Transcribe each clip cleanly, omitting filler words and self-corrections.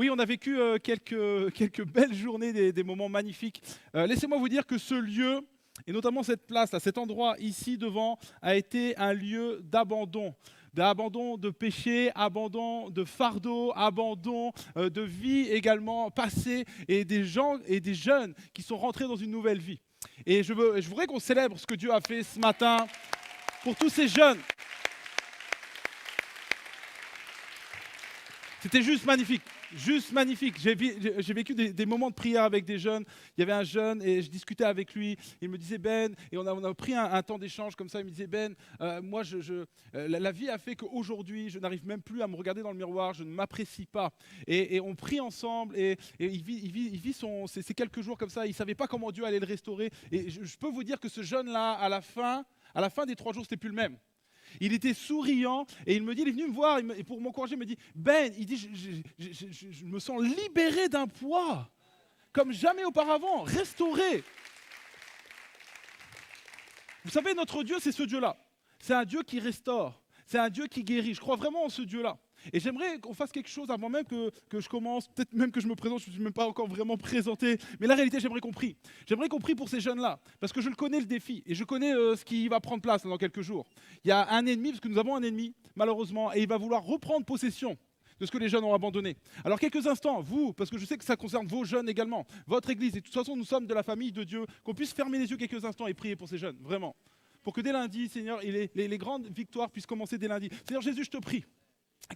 Oui, on a vécu quelques belles journées, des moments magnifiques. Laissez-moi vous dire que ce lieu, et notamment cette place, là, cet endroit ici devant, a été un lieu d'abandon. D'abandon de péché, abandon de fardeau, abandon de vie également passée, et des gens et des jeunes qui sont rentrés dans une nouvelle vie. Et je voudrais qu'on célèbre ce que Dieu a fait ce matin pour tous ces jeunes. C'était juste magnifique, juste magnifique. J'ai vécu des moments de prière avec des jeunes. Il y avait un jeune et je discutais avec lui. Il me disait Ben, et on a pris un temps d'échange comme ça. Il me disait Ben, moi, la vie a fait qu'aujourd'hui, je n'arrive même plus à me regarder dans le miroir. Je ne m'apprécie pas. Et on prie ensemble et il vit ces quelques jours comme ça. Il ne savait pas comment Dieu allait le restaurer. Et je peux vous dire que ce jeune-là, à la fin des 3 jours, c'était plus le même. Il était souriant et il me dit, il est venu me voir et pour m'encourager, il me dit, Ben, il dit, je me sens libéré d'un poids, comme jamais auparavant, restauré. Vous savez, notre Dieu, c'est ce Dieu-là. C'est un Dieu qui restaure, c'est un Dieu qui guérit. Je crois vraiment en ce Dieu-là. Et j'aimerais qu'on fasse quelque chose avant même que je commence, peut-être même que je me présente, je ne suis même pas encore vraiment présenté. Mais la réalité, j'aimerais qu'on prie. J'aimerais qu'on prie pour ces jeunes-là, parce que je le connais le défi, et je connais ce qui va prendre place dans quelques jours. Il y a un ennemi, parce que nous avons un ennemi, malheureusement, et il va vouloir reprendre possession de ce que les jeunes ont abandonné. Alors quelques instants, vous, parce que je sais que ça concerne vos jeunes également, votre église, et de toute façon nous sommes de la famille de Dieu, qu'on puisse fermer les yeux quelques instants et prier pour ces jeunes, vraiment. Pour que dès lundi, Seigneur, et les grandes victoires puissent commencer dès lundi. Seigneur Jésus, je te prie.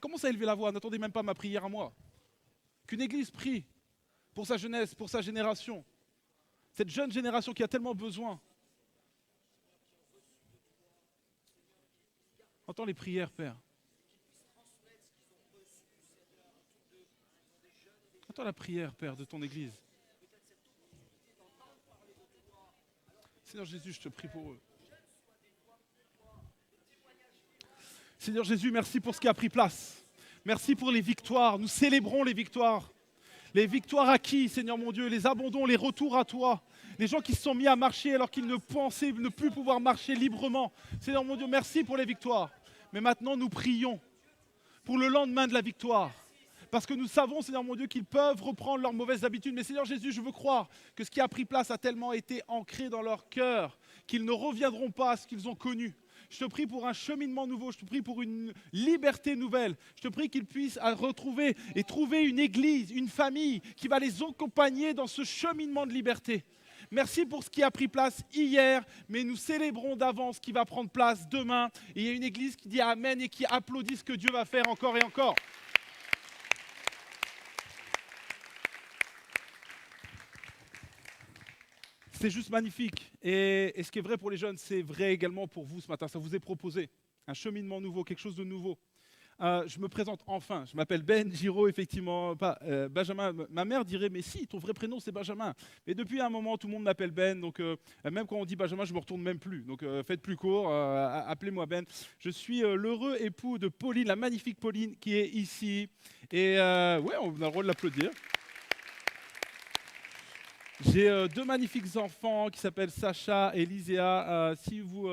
Commence à élever la voix, n'attendez même pas ma prière à moi. Qu'une église prie pour sa jeunesse, pour sa génération. Cette jeune génération qui a tellement besoin. Entends les prières, Père. Entends la prière, Père, de ton église. Seigneur Jésus, je te prie pour eux. Seigneur Jésus, merci pour ce qui a pris place. Merci pour les victoires. Nous célébrons les victoires. Les victoires acquises, Seigneur mon Dieu, les abandons, les retours à toi. Les gens qui se sont mis à marcher alors qu'ils ne pensaient ne plus pouvoir marcher librement. Seigneur mon Dieu, merci pour les victoires. Mais maintenant, nous prions pour le lendemain de la victoire. Parce que nous savons, Seigneur mon Dieu, qu'ils peuvent reprendre leurs mauvaises habitudes. Mais Seigneur Jésus, je veux croire que ce qui a pris place a tellement été ancré dans leur cœur qu'ils ne reviendront pas à ce qu'ils ont connu. Je te prie pour un cheminement nouveau, je te prie pour une liberté nouvelle. Je te prie qu'ils puissent retrouver et trouver une église, une famille qui va les accompagner dans ce cheminement de liberté. Merci pour ce qui a pris place hier, mais nous célébrons d'avance ce qui va prendre place demain. Et il y a une église qui dit Amen et qui applaudit ce que Dieu va faire encore et encore. C'est juste magnifique. Et ce qui est vrai pour les jeunes, c'est vrai également pour vous ce matin. Ça vous est proposé. Un cheminement nouveau, quelque chose de nouveau. Je me présente enfin. Je m'appelle Ben Giraud, effectivement. Pas Benjamin. Ma mère dirait, mais si, ton vrai prénom, c'est Benjamin. Mais depuis un moment, tout le monde m'appelle Ben. Donc, même quand on dit Benjamin, je ne me retourne même plus. Donc, faites plus court. Appelez-moi Ben. Je suis l'heureux époux de Pauline, la magnifique Pauline, qui est ici. Et ouais, on a le droit de l'applaudir. J'ai 2 magnifiques enfants qui s'appellent Sacha et Lyséa. Si vous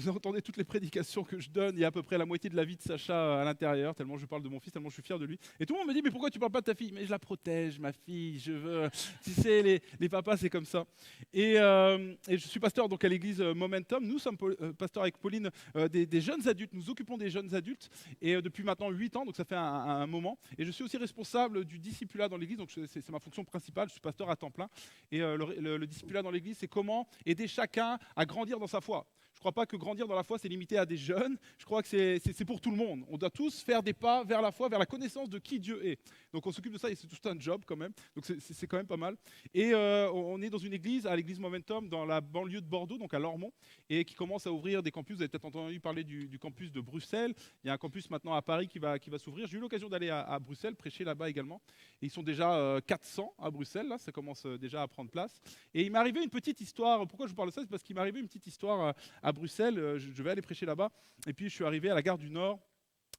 entendez toutes les prédications que je donne, il y a à peu près la moitié de la vie de Sacha à l'intérieur, tellement je parle de mon fils, tellement je suis fier de lui. Et tout le monde me dit, mais pourquoi tu ne parles pas de ta fille? Mais je la protège, ma fille, je veux... Tu sais, les papas, c'est comme ça. Et je suis pasteur donc à l'église Momentum. Nous sommes pasteurs avec Pauline des jeunes adultes. Nous occupons des jeunes adultes et depuis maintenant 8 ans, donc ça fait un moment. Et je suis aussi responsable du discipulat dans l'église, donc c'est ma fonction principale. Je suis pasteur à temps plein. Et le discipulat dans l'église, c'est comment aider chacun à grandir dans sa foi. Je ne crois pas que grandir dans la foi, c'est limité à des jeunes. Je crois que c'est pour tout le monde. On doit tous faire des pas vers la foi, vers la connaissance de qui Dieu est. Donc on s'occupe de ça et c'est tout un job quand même. Donc c'est quand même pas mal. Et on est dans une église, à l'église Momentum, dans la banlieue de Bordeaux, donc à Lormont, et qui commence à ouvrir des campus. Vous avez peut-être entendu parler du campus de Bruxelles. Il y a un campus maintenant à Paris qui va s'ouvrir. J'ai eu l'occasion d'aller à Bruxelles, prêcher là-bas également. Et ils sont déjà 400 à Bruxelles, là, ça commence déjà à prendre place. Et il m'est arrivé une petite histoire. Pourquoi je vous parle de ça? C'est parce qu'il m'est arrivé une petite histoire à Bruxelles. Je vais aller prêcher là-bas. Et puis je suis arrivé à la gare du Nord,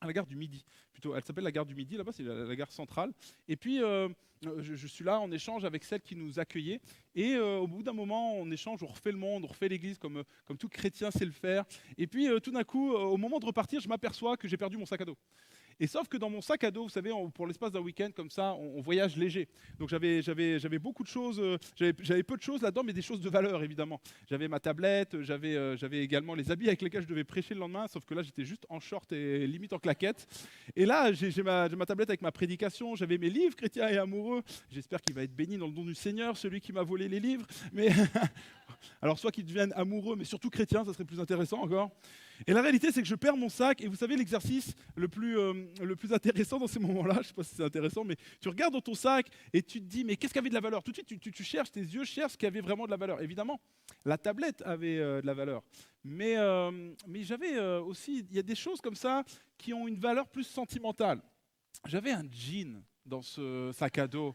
à la gare du Midi, plutôt. Elle s'appelle la gare du Midi, là-bas, c'est la gare centrale. Et puis, je suis là en échange avec celle qui nous accueillait. Et au bout d'un moment, on échange, on refait le monde, on refait l'église comme tout chrétien sait le faire. Et puis, tout d'un coup, au moment de repartir, je m'aperçois que j'ai perdu mon sac à dos. Et sauf que dans mon sac à dos, vous savez, pour l'espace d'un week-end comme ça, on voyage léger. Donc j'avais beaucoup de choses, j'avais peu de choses là-dedans, mais des choses de valeur évidemment. J'avais ma tablette, j'avais également les habits avec lesquels je devais prêcher le lendemain, sauf que là j'étais juste en short et limite en claquette. Et là j'ai ma tablette avec ma prédication, j'avais mes livres chrétiens et amoureux. J'espère qu'il va être béni dans le nom du Seigneur, celui qui m'a volé les livres. Mais alors soit qu'ils deviennent amoureux, mais surtout chrétiens, ça serait plus intéressant encore. Et la réalité, c'est que je perds mon sac. Et vous savez, l'exercice le plus intéressant dans ces moments-là, je ne sais pas si c'est intéressant, mais tu regardes dans ton sac et tu te dis, mais qu'est-ce qui avait de la valeur? Tout de suite, tu cherches, tes yeux cherchent ce qui avait vraiment de la valeur. Évidemment, la tablette avait de la valeur. Mais j'avais aussi, il y a des choses comme ça qui ont une valeur plus sentimentale. J'avais un jean dans ce sac à dos.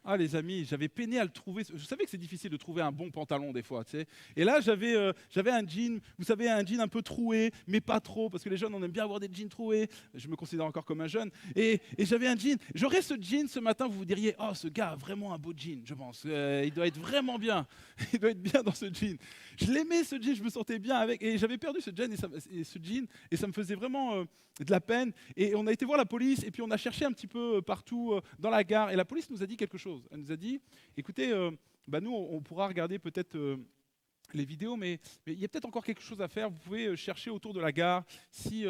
Ah les amis, j'avais peiné à le trouver. Je savais que c'est difficile de trouver un bon pantalon des fois, tu sais. Et là j'avais un jean, vous savez, un jean un peu troué, mais pas trop, parce que les jeunes on aime bien avoir des jeans troués. Je me considère encore comme un jeune. Et j'avais un jean. J'aurais ce jean ce matin, vous vous diriez, oh ce gars a vraiment un beau jean, je pense. Il doit être vraiment bien. Il doit être bien dans ce jean. Je l'aimais ce jean, je me sentais bien avec. Et j'avais perdu ce jean et ça me faisait vraiment de la peine. Et on a été voir la police et puis on a cherché un petit peu partout dans la gare. Et la police nous a dit quelque chose. Elle nous a dit, écoutez, nous on pourra regarder peut-être les vidéos, mais il y a peut-être encore quelque chose à faire. Vous pouvez chercher autour de la gare si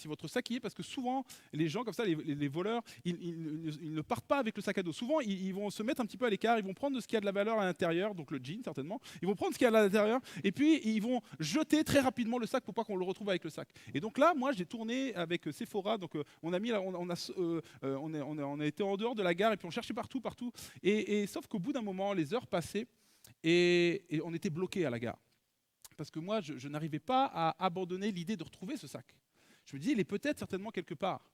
votre sac y est, parce que souvent, les gens comme ça, les voleurs, ils ne partent pas avec le sac à dos. Souvent, ils vont se mettre un petit peu à l'écart, ils vont prendre ce qui a de la valeur à l'intérieur, donc le jean certainement, ils vont prendre ce qu'il y a à l'intérieur, et puis ils vont jeter très rapidement le sac pour pas qu'on le retrouve avec le sac. Et donc là, moi, j'ai tourné avec Sephora, donc on a été en dehors de la gare, et puis on cherchait partout, et sauf qu'au bout d'un moment, les heures passaient, et on était bloqué à la gare. Parce que moi, je n'arrivais pas à abandonner l'idée de retrouver ce sac. Je me disais, il est peut-être certainement quelque part.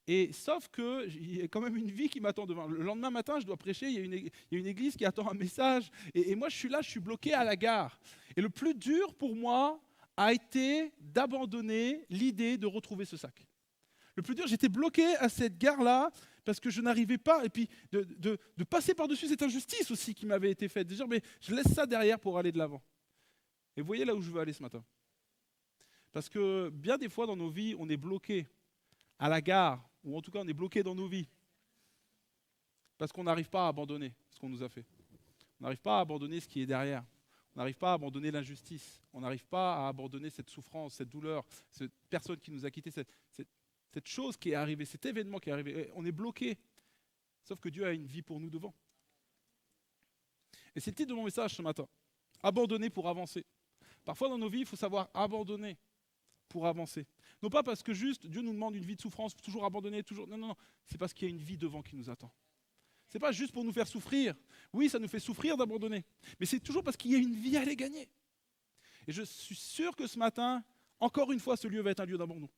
Et sauf qu'il y a quand même une vie qui m'attend devant. Le lendemain matin, je dois prêcher, il y a une église qui attend un message. Et moi, je suis là, je suis bloqué à la gare. Et le plus dur pour moi a été d'abandonner l'idée de retrouver ce sac. Le plus dur, j'étais bloqué à cette gare-là parce que je n'arrivais pas, et puis de passer par-dessus cette injustice aussi qui m'avait été faite, de dire mais je laisse ça derrière pour aller de l'avant. Et vous voyez là où je veux aller ce matin. Parce que bien des fois dans nos vies, on est bloqué à la gare, ou en tout cas on est bloqué dans nos vies, parce qu'on n'arrive pas à abandonner ce qu'on nous a fait. On n'arrive pas à abandonner ce qui est derrière. On n'arrive pas à abandonner l'injustice. On n'arrive pas à abandonner cette souffrance, cette douleur, cette personne qui nous a quittés, cette chose qui est arrivée, cet événement qui est arrivé. On est bloqué. Sauf que Dieu a une vie pour nous devant. Et c'est le titre de mon message ce matin. Abandonner pour avancer. Parfois dans nos vies, il faut savoir abandonner pour avancer. Non pas parce que juste Dieu nous demande une vie de souffrance, toujours abandonner, toujours. Non. C'est parce qu'il y a une vie devant qui nous attend. C'est pas juste pour nous faire souffrir. Oui, ça nous fait souffrir d'abandonner. Mais c'est toujours parce qu'il y a une vie à aller gagner. Et je suis sûr que ce matin, encore une fois, ce lieu va être un lieu d'abandon.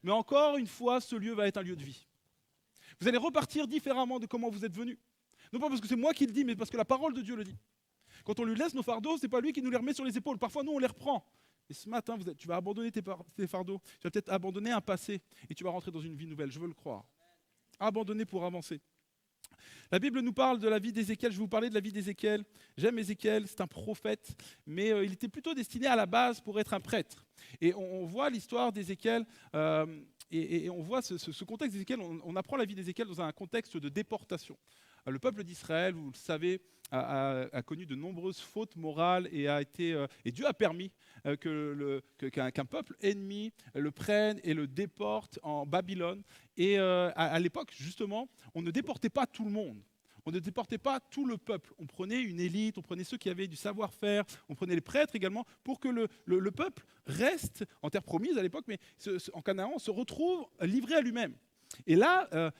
Mais encore une fois, ce lieu va être un lieu de vie. Vous allez repartir différemment de comment vous êtes venus. Non pas parce que c'est moi qui le dis, mais parce que la parole de Dieu le dit. Quand on lui laisse nos fardeaux, ce n'est pas lui qui nous les remet sur les épaules. Parfois, nous, on les reprend. Et ce matin, tu vas abandonner tes fardeaux. Tu vas peut-être abandonner un passé et tu vas rentrer dans une vie nouvelle. Je veux le croire. Abandonner pour avancer. La Bible nous parle de la vie d'Ézéchiel. Je vais vous parler de la vie d'Ézéchiel. J'aime Ézéchiel, c'est un prophète, mais il était plutôt destiné à la base pour être un prêtre. Et on voit l'histoire d'Ézéchiel, et on voit ce contexte d'Ézéchiel. On apprend la vie d'Ézéchiel dans un contexte de déportation. Le peuple d'Israël, vous le savez, a connu de nombreuses fautes morales et Dieu a permis qu'un peuple ennemi le prenne et le déporte en Babylone. Et à l'époque, justement, on ne déportait pas tout le monde. On ne déportait pas tout le peuple. On prenait une élite, on prenait ceux qui avaient du savoir-faire, on prenait les prêtres également, pour que le peuple reste en terre promise à l'époque, mais en Canaan, se retrouve livré à lui-même. Et là,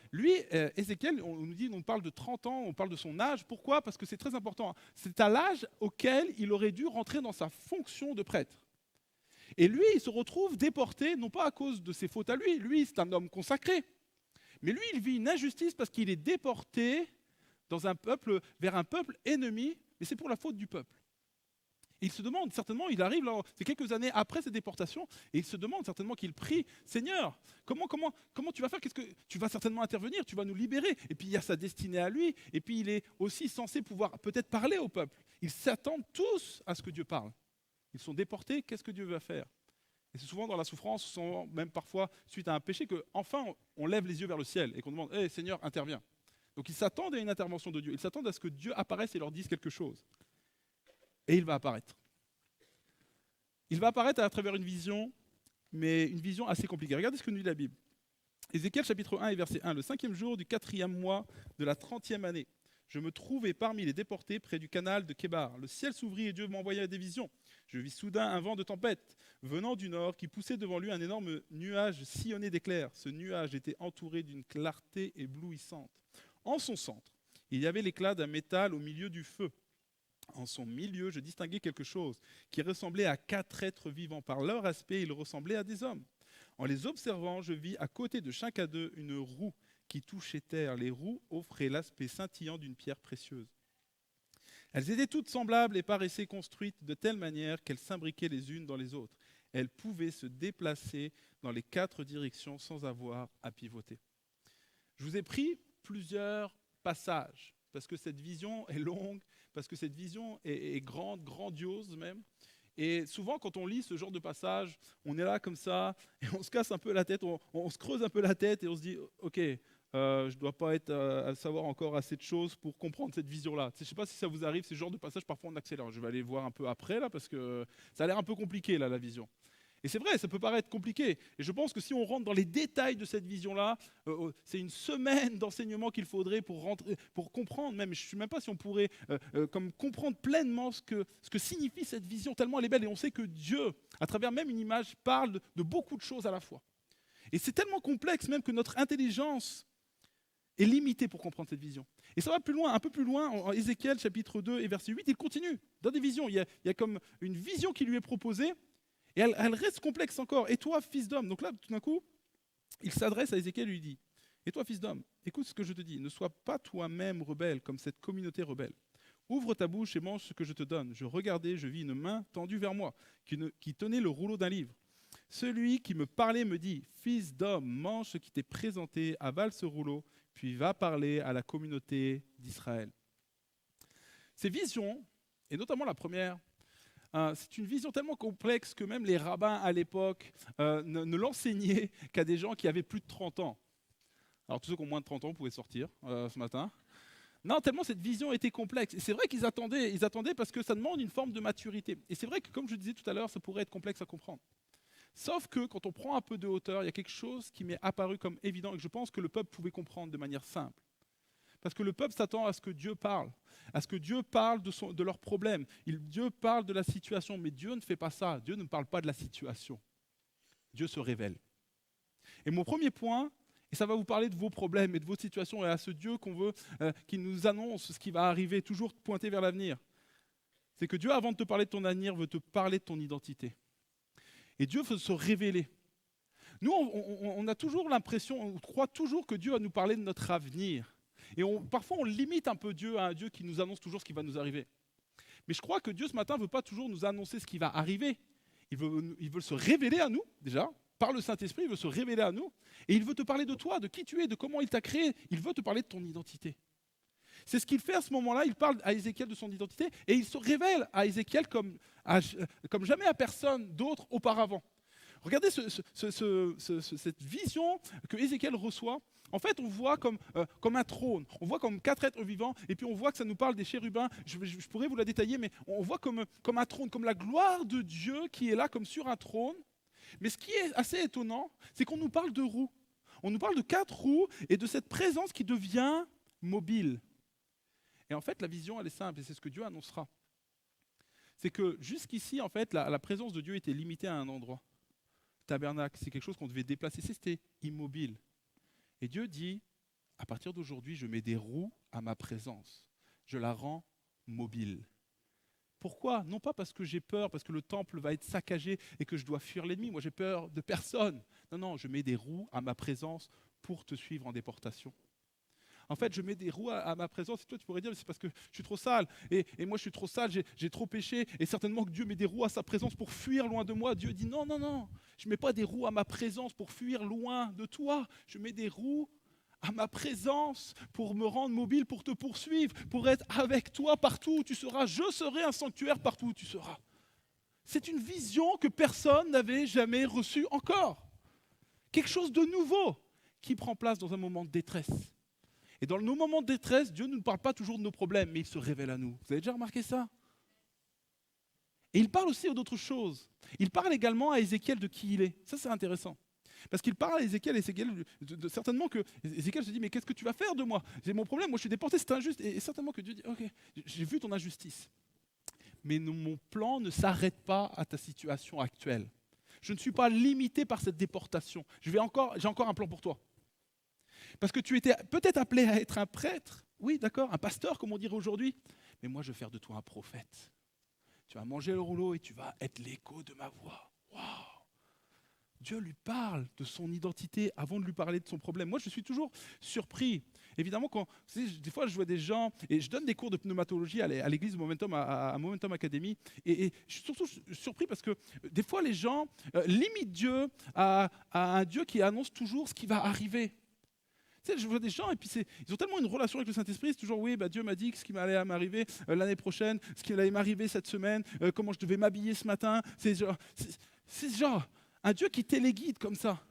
Ézéchiel, on parle de 30 ans, on parle de son âge. Pourquoi? Parce que c'est très important. C'est à l'âge auquel il aurait dû rentrer dans sa fonction de prêtre. Et lui, il se retrouve déporté, non pas à cause de ses fautes à lui. Lui, c'est un homme consacré. Mais lui, il vit une injustice parce qu'il est déporté vers un peuple ennemi, mais c'est pour la faute du peuple. Et il se demande, certainement, il arrive, là, c'est quelques années après cette déportation, et il se demande certainement qu'il prie, Seigneur, comment tu vas faire? Qu'est-ce que tu vas certainement intervenir? Tu vas nous libérer. Et puis il y a sa destinée à lui, et puis il est aussi censé pouvoir peut-être parler au peuple. Ils s'attendent tous à ce que Dieu parle. Ils sont déportés, qu'est-ce que Dieu va faire? Et c'est souvent dans la souffrance, souvent même parfois suite à un péché, qu'enfin on lève les yeux vers le ciel et qu'on demande Hé Seigneur, interviens. Donc ils s'attendent à une intervention de Dieu, ils s'attendent à ce que Dieu apparaisse et leur dise quelque chose. Et il va apparaître. Il va apparaître à travers une vision, mais une vision assez compliquée. Regardez ce que nous dit la Bible. Ézéchiel chapitre 1 et verset 1. Le 5e jour du 4e mois de la 30e année, je me trouvais parmi les déportés près du canal de Kébar. Le ciel s'ouvrit et Dieu m'envoya des visions. Je vis soudain un vent de tempête venant du nord qui poussait devant lui un énorme nuage sillonné d'éclairs. Ce nuage était entouré d'une clarté éblouissante. En son centre, il y avait l'éclat d'un métal au milieu du feu. En son milieu, je distinguais quelque chose qui ressemblait à 4 êtres vivants. Par leur aspect, ils ressemblaient à des hommes. En les observant, je vis à côté de chacun d'eux une roue qui touchait terre. Les roues offraient l'aspect scintillant d'une pierre précieuse. Elles étaient toutes semblables et paraissaient construites de telle manière qu'elles s'imbriquaient les unes dans les autres. Elles pouvaient se déplacer dans les 4 directions sans avoir à pivoter. Je vous ai pris plusieurs passages, parce que cette vision est longue, parce que cette vision est grande, grandiose même. Et souvent, quand on lit ce genre de passage, on est là comme ça, et on se casse un peu la tête, on se creuse un peu la tête, et on se dit, ok, je ne dois pas savoir encore assez de choses pour comprendre cette vision-là. Je ne sais pas si ça vous arrive, ce genre de passage, parfois on accélère. Je vais aller voir un peu après, là, parce que ça a l'air un peu compliqué, là, la vision. Et c'est vrai, ça peut paraître compliqué. Et je pense que si on rentre dans les détails de cette vision-là, c'est une semaine d'enseignement qu'il faudrait pour comprendre, même, je ne sais même pas si on pourrait comme comprendre pleinement ce que signifie cette vision, tellement elle est belle. Et on sait que Dieu, à travers même une image, parle de beaucoup de choses à la fois. Et c'est tellement complexe même que notre intelligence est limitée pour comprendre cette vision. Et ça va plus loin, un peu plus loin, en Ézéchiel chapitre 2 et verset 8, il continue. Dans des visions, il y a comme une vision qui lui est proposée, et elle reste complexe encore. Et toi, fils d'homme, donc là, tout d'un coup, il s'adresse à Ézéchiel et lui dit, et toi, fils d'homme, écoute ce que je te dis, ne sois pas toi-même rebelle comme cette communauté rebelle. Ouvre ta bouche et mange ce que je te donne. Je regardais, je vis une main tendue vers moi, qui tenait le rouleau d'un livre. Celui qui me parlait me dit, fils d'homme, mange ce qui t'est présenté, avale ce rouleau, puis va parler à la communauté d'Israël. Ces visions, et notamment la première, c'est une vision tellement complexe que même les rabbins à l'époque ne l'enseignaient qu'à des gens qui avaient plus de 30 ans. Alors tous ceux qui ont moins de 30 ans pouvaient sortir ce matin. Non, tellement cette vision était complexe. Et c'est vrai qu'ils attendaient parce que ça demande une forme de maturité. Et c'est vrai que, comme je disais tout à l'heure, ça pourrait être complexe à comprendre. Sauf que quand on prend un peu de hauteur, il y a quelque chose qui m'est apparu comme évident et que je pense que le peuple pouvait comprendre de manière simple. Parce que le peuple s'attend à ce que Dieu parle, à ce que Dieu parle de leurs problèmes. Dieu parle de la situation, mais Dieu ne fait pas ça. Dieu ne parle pas de la situation. Dieu se révèle. Et mon premier point, et ça va vous parler de vos problèmes et de vos situations, et à ce Dieu qu'on veut, qui nous annonce ce qui va arriver, toujours pointer vers l'avenir, c'est que Dieu, avant de te parler de ton avenir, veut te parler de ton identité. Et Dieu veut se révéler. Nous, on a toujours l'impression, on croit toujours que Dieu va nous parler de notre avenir. Et parfois, on limite un peu Dieu à un Dieu qui nous annonce toujours ce qui va nous arriver. Mais je crois que Dieu, ce matin, ne veut pas toujours nous annoncer ce qui va arriver. Il veut se révéler à nous, déjà, par le Saint-Esprit, il veut se révéler à nous. Et il veut te parler de toi, de qui tu es, de comment il t'a créé. Il veut te parler de ton identité. C'est ce qu'il fait à ce moment-là. Il parle à Ézéchiel de son identité et il se révèle à Ézéchiel comme jamais à personne d'autre auparavant. Regardez cette vision que Ézéchiel reçoit. En fait, on voit comme un trône, on voit comme 4 êtres vivants, et puis on voit que ça nous parle des chérubins. Je pourrais vous la détailler, mais on voit comme un trône, comme la gloire de Dieu qui est là comme sur un trône. Mais ce qui est assez étonnant, c'est qu'on nous parle de roues. On nous parle de 4 roues et de cette présence qui devient mobile. Et en fait, la vision, elle est simple, et c'est ce que Dieu annoncera. C'est que jusqu'ici, en fait, la présence de Dieu était limitée à un endroit. Tabernacle, c'est quelque chose qu'on devait déplacer, c'était immobile. Et Dieu dit, à partir d'aujourd'hui, je mets des roues à ma présence. Je la rends mobile. Pourquoi? Non pas parce que j'ai peur, parce que le temple va être saccagé et que je dois fuir l'ennemi. Moi, j'ai peur de personne. Non, je mets des roues à ma présence pour te suivre en déportation. En fait, je mets des roues à ma présence. Et toi, tu pourrais dire, c'est parce que je suis trop sale. Et moi, je suis trop sale, j'ai trop péché. Et certainement que Dieu met des roues à sa présence pour fuir loin de moi. Dieu dit, non. Je ne mets pas des roues à ma présence pour fuir loin de toi. Je mets des roues à ma présence pour me rendre mobile, pour te poursuivre, pour être avec toi partout où tu seras. Je serai un sanctuaire partout où tu seras. C'est une vision que personne n'avait jamais reçue encore. Quelque chose de nouveau qui prend place dans un moment de détresse. Et dans nos moments de détresse, Dieu ne nous parle pas toujours de nos problèmes, mais il se révèle à nous. Vous avez déjà remarqué ça? Et il parle aussi d'autres choses. Il parle également à Ézéchiel de qui il est. Ça, c'est intéressant. Parce qu'il parle à Ézéchiel, certainement que Ézéchiel se dit, mais qu'est-ce que tu vas faire de moi? J'ai mon problème, moi je suis déporté, c'est injuste. Et certainement que Dieu dit, ok, j'ai vu ton injustice. Mais mon plan ne s'arrête pas à ta situation actuelle. Je ne suis pas limité par cette déportation. J'ai encore un plan pour toi. Parce que tu étais peut-être appelé à être un prêtre, oui, d'accord, un pasteur, comme on dirait aujourd'hui. Mais moi, je vais faire de toi un prophète. Tu vas manger le rouleau et tu vas être l'écho de ma voix. Waouh! Dieu lui parle de son identité avant de lui parler de son problème. Moi, je suis toujours surpris. Évidemment, des fois, je vois des gens, et je donne des cours de pneumatologie à l'église Momentum, à Momentum Academy, et je suis surtout surpris parce que des fois, les gens limitent Dieu à un Dieu qui annonce toujours ce qui va arriver. Tu sais, je vois des gens, et puis ils ont tellement une relation avec le Saint-Esprit, c'est toujours, oui, Dieu m'a dit ce qui allait m'arriver l'année prochaine, ce qui allait m'arriver cette semaine, comment je devais m'habiller ce matin. C'est genre un Dieu qui téléguide comme ça.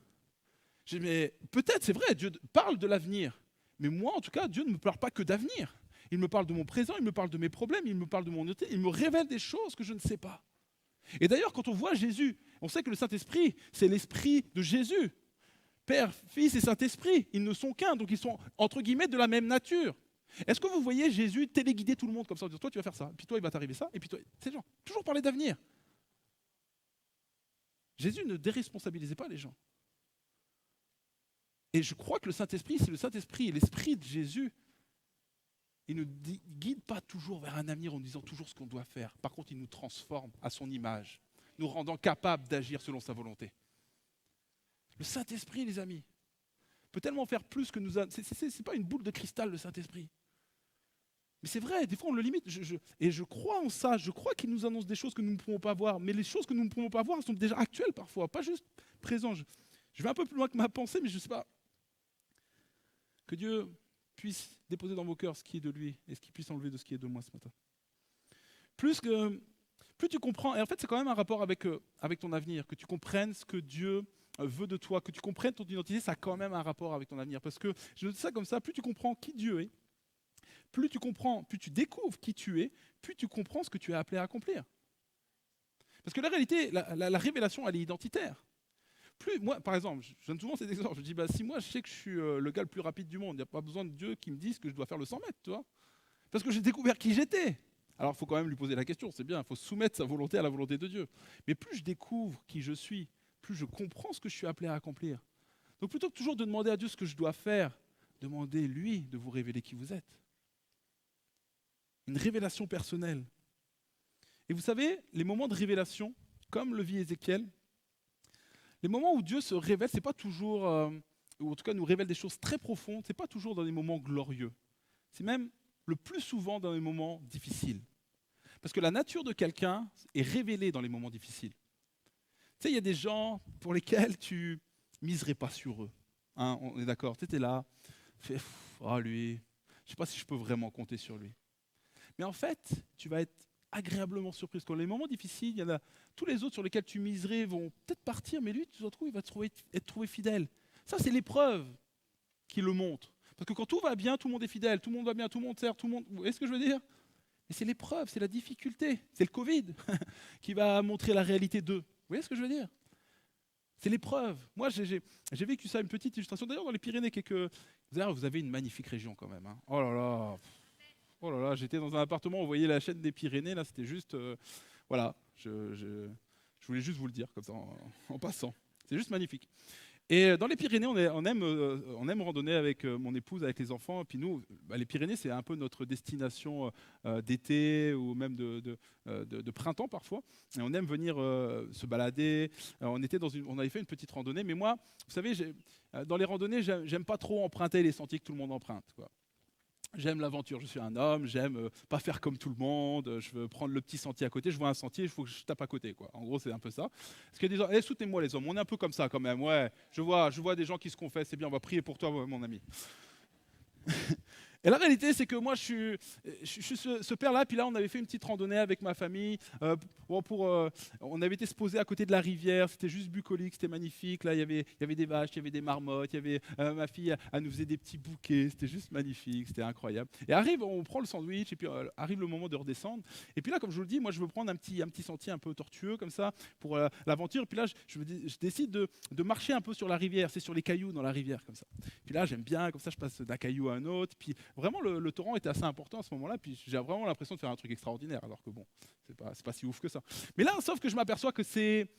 Je dis, mais peut-être, c'est vrai, Dieu parle de l'avenir. Mais moi, en tout cas, Dieu ne me parle pas que d'avenir. Il me parle de mon présent, il me parle de mes problèmes, il me parle de mon honnêteté, il me révèle des choses que je ne sais pas. Et d'ailleurs, quand on voit Jésus, on sait que le Saint-Esprit, c'est l'Esprit de Jésus. Père, Fils et Saint-Esprit, ils ne sont qu'un, donc ils sont, entre guillemets, de la même nature. Est-ce que vous voyez Jésus téléguider tout le monde comme ça, en disant, toi, tu vas faire ça, et puis toi, il va t'arriver ça, et puis toi, c'est genre, toujours parler d'avenir. Jésus ne déresponsabilisait pas les gens. Et je crois que le Saint-Esprit, c'est le Saint-Esprit et l'Esprit de Jésus. Il ne guide pas toujours vers un avenir en disant toujours ce qu'on doit faire. Par contre, il nous transforme à son image, nous rendant capables d'agir selon sa volonté. Le Saint-Esprit, les amis, peut tellement faire plus que nous... C'est pas une boule de cristal, le Saint-Esprit. Mais c'est vrai, des fois on le limite. Et je crois en ça, je crois qu'il nous annonce des choses que nous ne pouvons pas voir. Mais les choses que nous ne pouvons pas voir sont déjà actuelles parfois, pas juste présentes. Je vais un peu plus loin que ma pensée, mais je ne sais pas. Que Dieu puisse déposer dans vos cœurs ce qui est de lui et ce qu'il puisse enlever de ce qui est de moi ce matin. Plus tu comprends, et en fait c'est quand même un rapport avec ton avenir, que tu comprennes ce que Dieu veut de toi, que tu comprennes ton identité, ça a quand même un rapport avec ton avenir. Parce que je dis ça comme ça, plus tu comprends qui Dieu est, plus tu découvres qui tu es, plus tu comprends ce que tu es appelé à accomplir. Parce que la réalité, la révélation, elle est identitaire. Moi, par exemple, je donne souvent cet exemple, je dis, si moi je sais que je suis le gars le plus rapide du monde, il n'y a pas besoin de Dieu qui me dise que je dois faire le 100 mètres, tu vois. Parce que j'ai découvert qui j'étais. Alors il faut quand même lui poser la question, c'est bien, il faut soumettre sa volonté à la volonté de Dieu. Mais plus je découvre qui je suis, plus je comprends ce que je suis appelé à accomplir. Donc plutôt que toujours de demander à Dieu ce que je dois faire, demandez lui de vous révéler qui vous êtes. Une révélation personnelle. Et vous savez, les moments de révélation, comme le vit Ézéchiel, les moments où Dieu se révèle, c'est pas toujours, ou en tout cas nous révèle des choses très profondes, c'est pas toujours dans des moments glorieux. C'est même le plus souvent dans les moments difficiles. Parce que la nature de quelqu'un est révélée dans les moments difficiles. Tu sais, il y a des gens pour lesquels tu miserais pas sur eux. Hein, on est d'accord, tu étais là, fais, lui, je sais pas si je peux vraiment compter sur lui. Mais en fait, tu vas être agréablement surpris. Parce que dans les moments difficiles, il y en a tous les autres sur lesquels tu miserais vont peut-être partir, mais lui, tu te retrouves, il va être trouvé fidèle. Ça, c'est l'épreuve qui le montre. Parce que quand tout va bien, tout le monde est fidèle, tout le monde va bien, tout le monde sert, tout le monde... Vous voyez ce que je veux dire? Et c'est l'épreuve, c'est la difficulté, c'est le Covid qui va montrer la réalité d'eux. Vous voyez ce que je veux dire? C'est l'épreuve. Moi, j'ai vécu ça, une petite illustration. D'ailleurs, dans les Pyrénées, vous avez une magnifique région quand même. Hein. Oh là là. Oh là là, j'étais dans un appartement, on voyait la chaîne des Pyrénées, là, c'était juste... voilà, je voulais juste vous le dire, comme ça, en passant. C'est juste magnifique. Et dans les Pyrénées, on aime randonner avec mon épouse, avec les enfants. Et puis nous, les Pyrénées, c'est un peu notre destination d'été ou même de printemps parfois. Et on aime venir se balader. On avait fait une petite randonnée. Mais moi, vous savez, dans les randonnées, j'aime pas trop emprunter les sentiers que tout le monde emprunte, quoi. J'aime l'aventure, je suis un homme, j'aime pas faire comme tout le monde, je veux prendre le petit sentier à côté, je vois un sentier, il faut que je tape à côté, quoi. En gros, c'est un peu ça. Parce qu'il y a des gens, soutenez-moi les hommes, on est un peu comme ça quand même, ouais, je vois des gens qui se confessent, c'est bien, on va prier pour toi, mon ami. Et la réalité, c'est que moi, je suis ce père-là. Puis là, on avait fait une petite randonnée avec ma famille. On avait été se poser à côté de la rivière. C'était juste bucolique, c'était magnifique. Là, il y avait des vaches, il y avait des marmottes. Il y avait ma fille, elle nous faisait des petits bouquets. C'était juste magnifique, c'était incroyable. Et on prend le sandwich. Et puis arrive le moment de redescendre. Et puis là, comme je vous le dis, moi, je veux prendre un petit sentier un peu tortueux comme ça pour l'aventure. Et puis là, je décide de marcher un peu sur la rivière. C'est sur les cailloux dans la rivière comme ça. Puis là, j'aime bien, comme ça, je passe d'un caillou à un autre. Puis vraiment, le torrent était assez important à ce moment-là. Puis j'ai vraiment l'impression de faire un truc extraordinaire. Alors que bon, c'est pas si ouf que ça. Mais là, sauf que je m'aperçois que c'est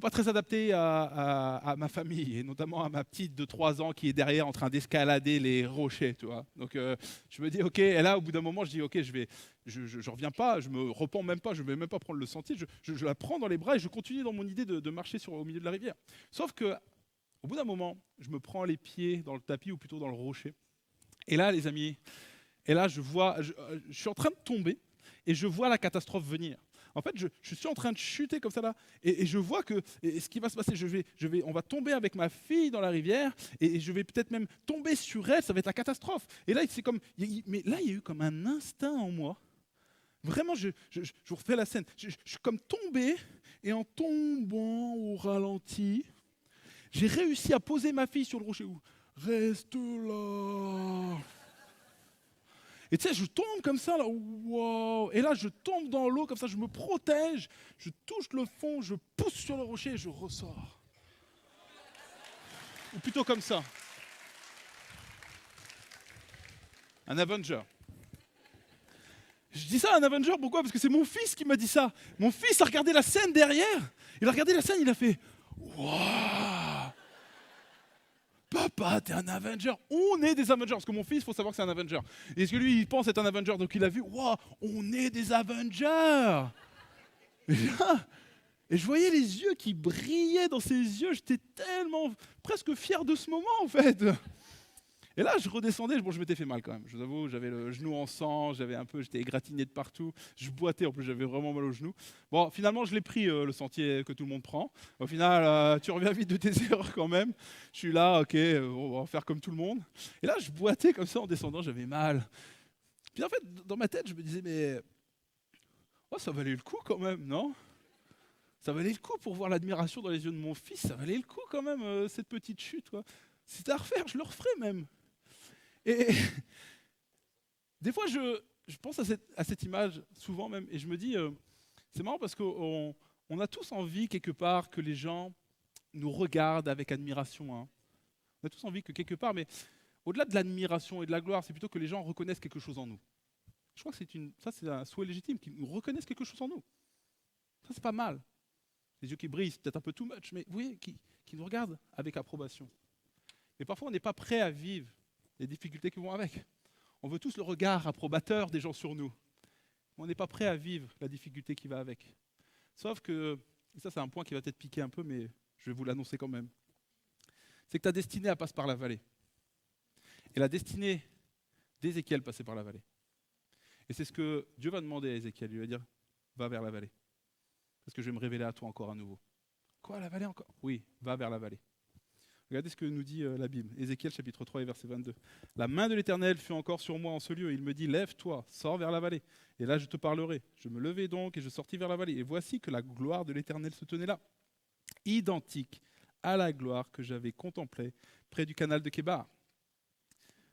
pas très adapté à ma famille, et notamment à ma petite de 3 ans qui est derrière en train d'escalader les rochers, tu vois. Donc je me dis, ok, et là, au bout d'un moment, je dis, ok, je reviens pas, je me repens même pas, je vais même pas prendre le sentier, je la prends dans les bras et je continue dans mon idée de marcher au milieu de la rivière. Sauf que, au bout d'un moment, je me prends les pieds dans le tapis, ou plutôt dans le rocher. Et là, les amis, je suis en train de tomber et je vois la catastrophe venir. En fait, je suis en train de chuter comme ça là, et je vois que ce qui va se passer, on va tomber avec ma fille dans la rivière, et je vais peut-être même tomber sur elle, ça va être la catastrophe. Et là, mais là, il y a eu comme un instinct en moi. Vraiment, je vous refais la scène. Je suis comme tombé, et en tombant au ralenti, j'ai réussi à poser ma fille sur le rocher. Reste là. Et tu sais, je tombe comme ça, là, wow. Et là, je tombe dans l'eau, comme ça, je me protège, je touche le fond, je pousse sur le rocher et je ressors. Ou plutôt comme ça. Un Avenger. Je dis ça à un Avenger, pourquoi? Parce que c'est mon fils qui m'a dit ça. Mon fils a regardé la scène derrière, il a regardé la scène, il a fait « Waouh !» Papa, t'es un Avenger. On est des Avengers. Parce que mon fils, il faut savoir que c'est un Avenger. Et ce que lui, il pense être un Avenger. Donc il a vu, waouh, on est des Avengers. Et je voyais les yeux qui brillaient dans ses yeux. J'étais tellement, presque fier de ce moment, en fait. Et là, je redescendais, je m'étais fait mal quand même. Je vous avoue, j'avais le genou en sang, j'étais égratigné de partout. Je boitais, en plus, j'avais vraiment mal au genou. Bon, finalement, je l'ai pris, le sentier que tout le monde prend. Au final, tu reviens vite de tes erreurs quand même. Je suis là, ok, on va faire comme tout le monde. Et là, je boitais comme ça en descendant, j'avais mal. Puis en fait, dans ma tête, je me disais, mais oh, ça valait le coup quand même, non? Ça valait le coup pour voir l'admiration dans les yeux de mon fils, ça valait le coup quand même, cette petite chute, quoi. Si c'était à refaire, je le referais même. Et des fois, je pense à cette image, souvent même, et je me dis, c'est marrant parce qu'on a tous envie, quelque part, que les gens nous regardent avec admiration. Hein. On a tous envie que, quelque part, mais au-delà de l'admiration et de la gloire, c'est plutôt que les gens reconnaissent quelque chose en nous. Je crois que c'est un souhait légitime, qu'ils nous reconnaissent quelque chose en nous. Ça, c'est pas mal. Les yeux qui brillent, c'est peut-être un peu too much, mais vous voyez, qui nous regardent avec approbation. Mais parfois, on n'est pas prêt à vivre les difficultés qui vont avec. On veut tous le regard approbateur des gens sur nous. Mais on n'est pas prêt à vivre la difficulté qui va avec. Sauf que, et ça c'est un point qui va peut-être piquer un peu, mais je vais vous l'annoncer quand même, c'est que ta destinée elle passe par la vallée. Et la destinée d'Ézéchiel passait par la vallée. Et c'est ce que Dieu va demander à Ézéchiel. Il va dire, va vers la vallée. Parce que je vais me révéler à toi encore à nouveau. Quoi, la vallée encore? Oui, va vers la vallée. Regardez ce que nous dit la Bible. Ézéchiel chapitre 3 et verset 22. La main de l'Éternel fut encore sur moi en ce lieu. Il me dit, lève-toi, sors vers la vallée. Et là, je te parlerai. Je me levai donc et je sortis vers la vallée. Et voici que la gloire de l'Éternel se tenait là, identique à la gloire que j'avais contemplée près du canal de Kébar.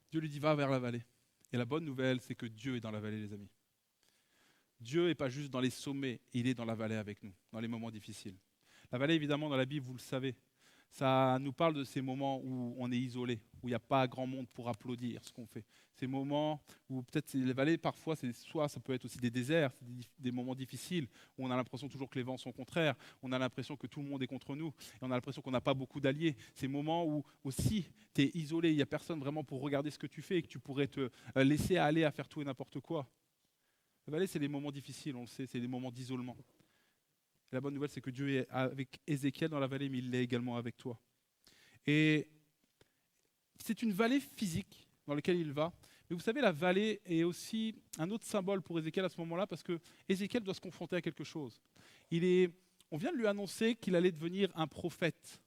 Dieu lui dit, va vers la vallée. Et la bonne nouvelle, c'est que Dieu est dans la vallée, les amis. Dieu n'est pas juste dans les sommets, il est dans la vallée avec nous, dans les moments difficiles. La vallée, évidemment, dans la Bible, vous le savez, ça nous parle de ces moments où on est isolé, où il n'y a pas grand monde pour applaudir ce qu'on fait. Ces moments où peut-être les vallées, parfois, soit ça peut être aussi des déserts, des moments difficiles, où on a l'impression toujours que les vents sont contraires, on a l'impression que tout le monde est contre nous, et on a l'impression qu'on n'a pas beaucoup d'alliés. Ces moments où aussi tu es isolé, il n'y a personne vraiment pour regarder ce que tu fais et que tu pourrais te laisser aller à faire tout et n'importe quoi. La vallée, c'est des moments difficiles, on le sait, c'est des moments d'isolement. La bonne nouvelle, c'est que Dieu est avec Ézéchiel dans la vallée, mais il l'est également avec toi. Et c'est une vallée physique dans laquelle il va. Mais vous savez, la vallée est aussi un autre symbole pour Ézéchiel à ce moment-là, parce que Ézéchiel doit se confronter à quelque chose. On vient de lui annoncer qu'il allait devenir un prophète.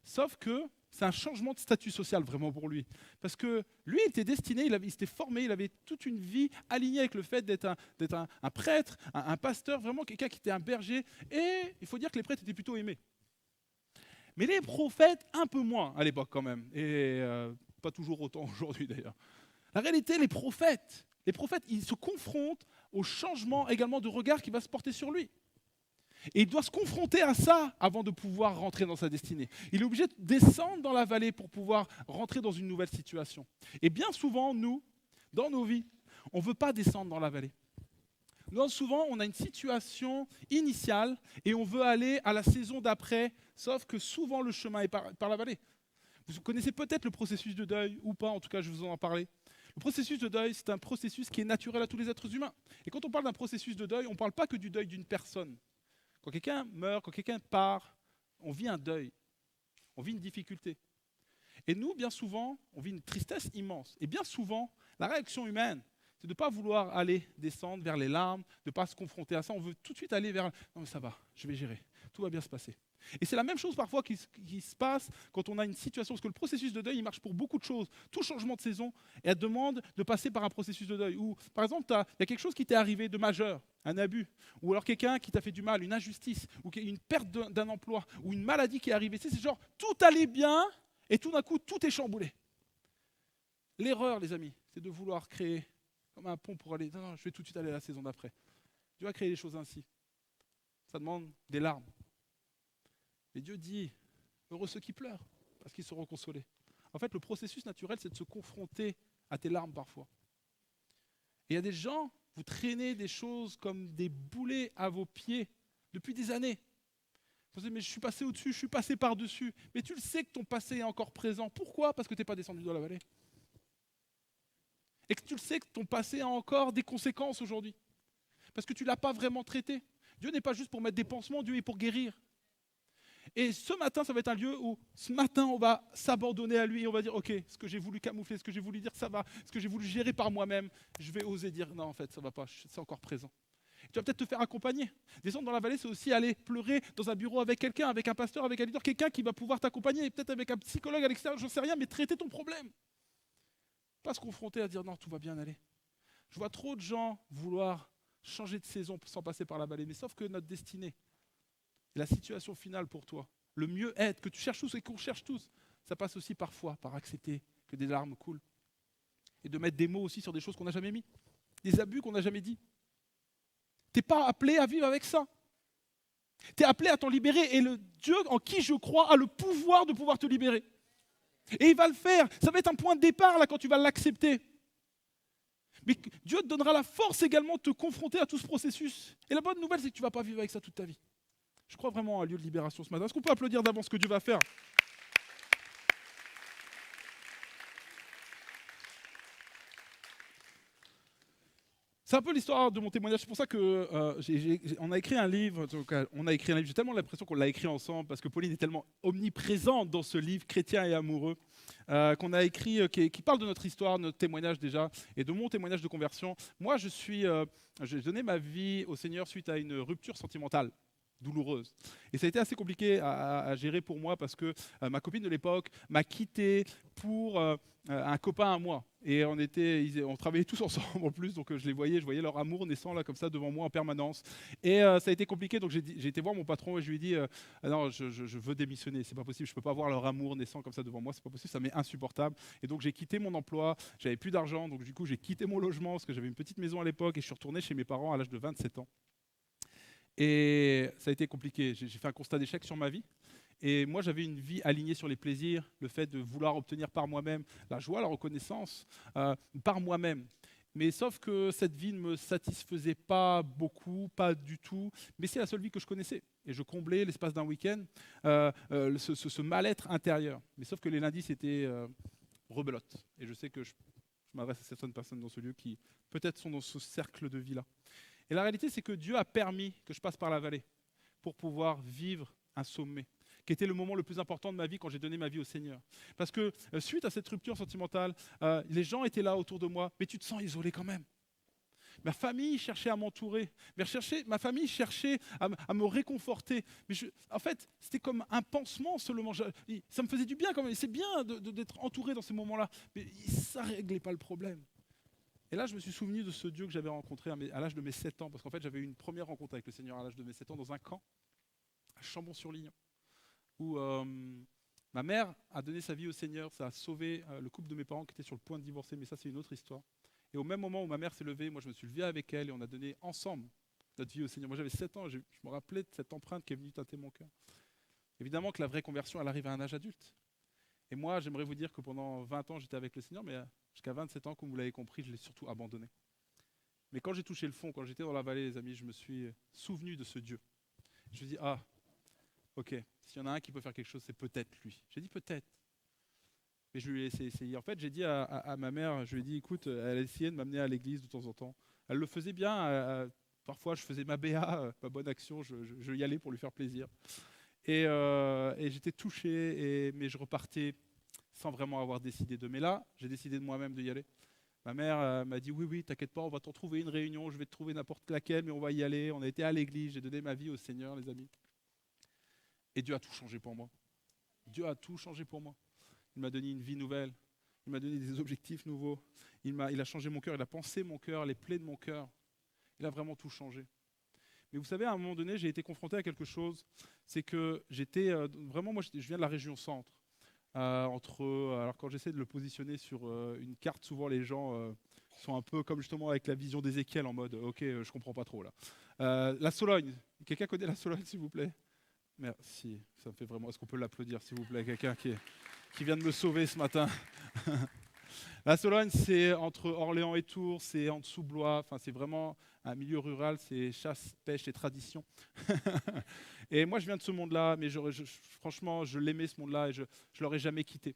Sauf que c'est un changement de statut social vraiment pour lui. Parce que lui, il était destiné, il s'était formé, il avait toute une vie alignée avec le fait d'être un prêtre, un pasteur, vraiment quelqu'un qui était un berger. Et il faut dire que les prêtres étaient plutôt aimés. Mais les prophètes, un peu moins à l'époque quand même. Et pas toujours autant aujourd'hui d'ailleurs. La réalité, les prophètes, ils se confrontent au changement également de regard qui va se porter sur lui. Et il doit se confronter à ça avant de pouvoir rentrer dans sa destinée. Il est obligé de descendre dans la vallée pour pouvoir rentrer dans une nouvelle situation. Et bien souvent, nous, dans nos vies, on ne veut pas descendre dans la vallée. Nous, souvent, on a une situation initiale et on veut aller à la saison d'après, sauf que souvent le chemin est par la vallée. Vous connaissez peut-être le processus de deuil ou pas, en tout cas je vais vous en parler. Le processus de deuil, c'est un processus qui est naturel à tous les êtres humains. Et quand on parle d'un processus de deuil, on ne parle pas que du deuil d'une personne. Quand quelqu'un meurt, quand quelqu'un part, on vit un deuil, on vit une difficulté. Et nous, bien souvent, on vit une tristesse immense. Et bien souvent, la réaction humaine, c'est de ne pas vouloir aller descendre vers les larmes, de ne pas se confronter à ça. On veut tout de suite aller vers « non mais ça va, je vais gérer, tout va bien se passer ». Et c'est la même chose parfois qui se passe quand on a une situation, parce que le processus de deuil, il marche pour beaucoup de choses. Tout changement de saison, et elle demande de passer par un processus de deuil. Ou par exemple, il y a quelque chose qui t'est arrivé de majeur, un abus, ou alors quelqu'un qui t'a fait du mal, une injustice, ou une perte d'un emploi, ou une maladie qui est arrivée. Tu sais, c'est genre, tout allait bien, et tout d'un coup, tout est chamboulé. L'erreur, les amis, c'est de vouloir créer comme un pont pour aller, non, je vais tout de suite aller à la saison d'après. Dieu a créé les choses ainsi. Ça demande des larmes. Et Dieu dit, heureux ceux qui pleurent, parce qu'ils seront consolés. En fait, le processus naturel, c'est de se confronter à tes larmes parfois. Et il y a des gens, vous traînez des choses comme des boulets à vos pieds depuis des années. Vous dites, mais je suis passé au-dessus, je suis passé par-dessus. Mais tu le sais que ton passé est encore présent. Pourquoi ? Parce que tu n'es pas descendu dans la vallée. Et que tu le sais que ton passé a encore des conséquences aujourd'hui. Parce que tu ne l'as pas vraiment traité. Dieu n'est pas juste pour mettre des pansements, Dieu est pour guérir. Et ce matin, ça va être un lieu où, ce matin, on va s'abandonner à lui et on va dire, ok, ce que j'ai voulu camoufler, ce que j'ai voulu dire, ça va. Ce que j'ai voulu gérer par moi-même, je vais oser dire, non, en fait, ça ne va pas, c'est encore présent. Et tu vas peut-être te faire accompagner. Descendre dans la vallée, c'est aussi aller pleurer dans un bureau avec quelqu'un, avec un pasteur, avec un leader, quelqu'un qui va pouvoir t'accompagner, et peut-être avec un psychologue à l'extérieur, j'en sais rien, mais traiter ton problème. Pas se confronter à dire, non, tout va bien aller. Je vois trop de gens vouloir changer de saison sans passer par la vallée, mais sauf que notre destinée, la situation finale pour toi, le mieux-être que tu cherches tous et qu'on cherche tous, ça passe aussi parfois par accepter que des larmes coulent et de mettre des mots aussi sur des choses qu'on n'a jamais mis, des abus qu'on n'a jamais dit. Tu n'es pas appelé à vivre avec ça. Tu es appelé à t'en libérer et le Dieu en qui je crois a le pouvoir de pouvoir te libérer. Et il va le faire. Ça va être un point de départ là quand tu vas l'accepter. Mais Dieu te donnera la force également de te confronter à tout ce processus. Et la bonne nouvelle, c'est que tu ne vas pas vivre avec ça toute ta vie. Je crois vraiment à un lieu de libération ce matin. Est-ce qu'on peut applaudir d'avance ce que Dieu va faire ? C'est un peu l'histoire de mon témoignage. C'est pour ça que on a écrit un livre. J'ai tellement l'impression qu'on l'a écrit ensemble parce que Pauline est tellement omniprésente dans ce livre, Chrétien et amoureux, qu'on a écrit, qui parle de notre histoire, notre témoignage déjà, et de mon témoignage de conversion. Moi, j'ai donné ma vie au Seigneur suite à une rupture sentimentale douloureuse. Et ça a été assez compliqué à gérer pour moi parce que ma copine de l'époque m'a quitté pour un copain à moi. Et on travaillait tous ensemble en plus, donc je voyais leur amour naissant là comme ça devant moi en permanence. Et ça a été compliqué, donc j'ai été voir mon patron et je lui ai dit non, je veux démissionner, c'est pas possible, je peux pas voir leur amour naissant comme ça devant moi, c'est pas possible, ça m'est insupportable. Et donc j'ai quitté mon emploi, j'avais plus d'argent, donc du coup j'ai quitté mon logement parce que j'avais une petite maison à l'époque et je suis retourné chez mes parents à l'âge de 27 ans. Et ça a été compliqué. J'ai fait un constat d'échec sur ma vie. Et moi, j'avais une vie alignée sur les plaisirs, le fait de vouloir obtenir par moi-même la joie, la reconnaissance, par moi-même. Mais sauf que cette vie ne me satisfaisait pas beaucoup, pas du tout. Mais c'est la seule vie que je connaissais. Et je comblais l'espace d'un week-end ce mal-être intérieur. Mais sauf que les lundis, c'était rebelote. Et je sais que je m'adresse à certaines personnes dans ce lieu qui peut-être sont dans ce cercle de vie-là. Et la réalité, c'est que Dieu a permis que je passe par la vallée pour pouvoir vivre un sommet, qui était le moment le plus important de ma vie quand j'ai donné ma vie au Seigneur. Parce que suite à cette rupture sentimentale, les gens étaient là autour de moi, mais tu te sens isolé quand même. Ma famille cherchait à m'entourer. Ma famille cherchait à me réconforter. Mais en fait, c'était comme un pansement seulement. Ça me faisait du bien quand même. C'est bien d'être entouré dans ces moments-là. Mais ça ne réglait pas le problème. Et là, je me suis souvenu de ce Dieu que j'avais rencontré à l'âge de mes 7 ans. Parce qu'en fait, j'avais eu une première rencontre avec le Seigneur à l'âge de mes 7 ans dans un camp à Chambon-sur-Lignon, où ma mère a donné sa vie au Seigneur. Ça a sauvé le couple de mes parents qui étaient sur le point de divorcer. Mais ça, c'est une autre histoire. Et au même moment où ma mère s'est levée, moi je me suis levé avec elle et on a donné ensemble notre vie au Seigneur. Moi j'avais 7 ans, je me rappelais de cette empreinte qui est venue tâter mon cœur. Évidemment que la vraie conversion, elle arrive à un âge adulte. Et moi, j'aimerais vous dire que pendant 20 ans, j'étais avec le Seigneur, mais jusqu'à 27 ans, comme vous l'avez compris, je l'ai surtout abandonné. Mais quand j'ai touché le fond, quand j'étais dans la vallée, les amis, je me suis souvenu de ce Dieu. Je me suis dit, ah, ok, s'il y en a un qui peut faire quelque chose, c'est peut-être lui. J'ai dit peut-être. Et je lui ai laissé essayer. En fait, j'ai dit à ma mère, je lui ai dit, écoute, elle essayait de m'amener à l'église de temps en temps. Elle le faisait bien. Parfois, je faisais ma BA, ma bonne action, je y allais pour lui faire plaisir. Et j'étais touché, mais je repartais sans vraiment avoir décidé de. Mais là, j'ai décidé de moi-même d'y aller. Ma mère m'a dit, oui, t'inquiète pas, on va t'en trouver une réunion, je vais te trouver n'importe laquelle, mais on va y aller. On a été à l'église, j'ai donné ma vie au Seigneur, les amis. Et Dieu a tout changé pour moi. Dieu a tout changé pour moi. Il m'a donné une vie nouvelle. Il m'a donné des objectifs nouveaux. Il a changé mon cœur. Il a pensé mon cœur, les plaies de mon cœur. Il a vraiment tout changé. Mais vous savez, à un moment donné, j'ai été confronté à quelque chose. C'est que j'étais vraiment, moi, je viens de la région centre. Alors quand j'essaie de le positionner sur une carte, souvent les gens sont un peu comme justement avec la vision d'Ézéchiel en mode, ok, je comprends pas trop là. La Sologne. Quelqu'un connaît la Sologne, s'il vous plaît? Merci. Ça me fait vraiment. Est-ce qu'on peut l'applaudir, s'il vous plaît, quelqu'un qui vient de me sauver ce matin. La Sologne, c'est entre Orléans et Tours, c'est en dessous Blois, enfin, c'est vraiment un milieu rural, c'est chasse, pêche et tradition. Et moi, je viens de ce monde-là, mais franchement, je l'aimais ce monde-là et je ne l'aurais jamais quitté.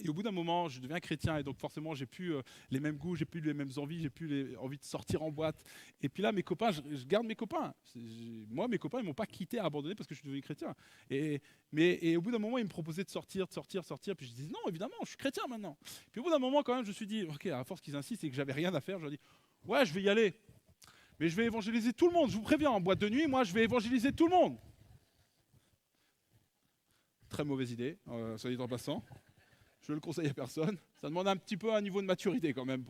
Et au bout d'un moment, je deviens chrétien et donc forcément, j'ai plus les mêmes goûts, j'ai plus les mêmes envies, j'ai plus envie de sortir en boîte. Et puis là, mes copains, je garde mes copains. Moi, mes copains, ils m'ont pas quitté, abandonné parce que je suis devenu chrétien. Et au bout d'un moment, ils me proposaient de sortir. Puis je disais non, évidemment, je suis chrétien maintenant. Puis au bout d'un moment, quand même, je me suis dit, ok, à force qu'ils insistent et que j'avais rien à faire, je leur dis, ouais, je vais y aller. Mais je vais évangéliser tout le monde. Je vous préviens, en boîte de nuit, moi, je vais évangéliser tout le monde. Très mauvaise idée, soyez en passant. Je le conseille à personne. Ça demande un petit peu un niveau de maturité quand même.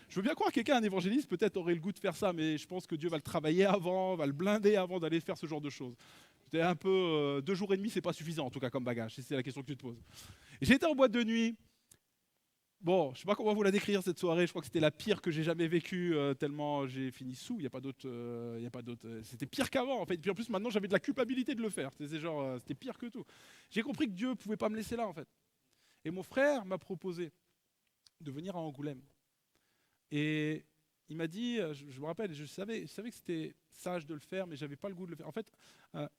Je veux bien croire que quelqu'un, un évangéliste, peut-être aurait le goût de faire ça, mais je pense que Dieu va le travailler avant, va le blinder avant d'aller faire ce genre de choses. C'était un peu 2 jours et demi, c'est pas suffisant en tout cas comme bagage, si c'est la question que tu te poses. J'étais en boîte de nuit. Bon, je sais pas comment vous la décrire cette soirée. Je crois que c'était la pire que j'ai jamais vécue, tellement j'ai fini sous. Il y a pas d'autre. C'était pire qu'avant en fait. Puis en plus maintenant j'avais de la culpabilité de le faire. C'était pire que tout. J'ai compris que Dieu pouvait pas me laisser là en fait. Et mon frère m'a proposé de venir à Angoulême. Et il m'a dit, je me rappelle, je savais que c'était sage de le faire, mais je n'avais pas le goût de le faire. En fait,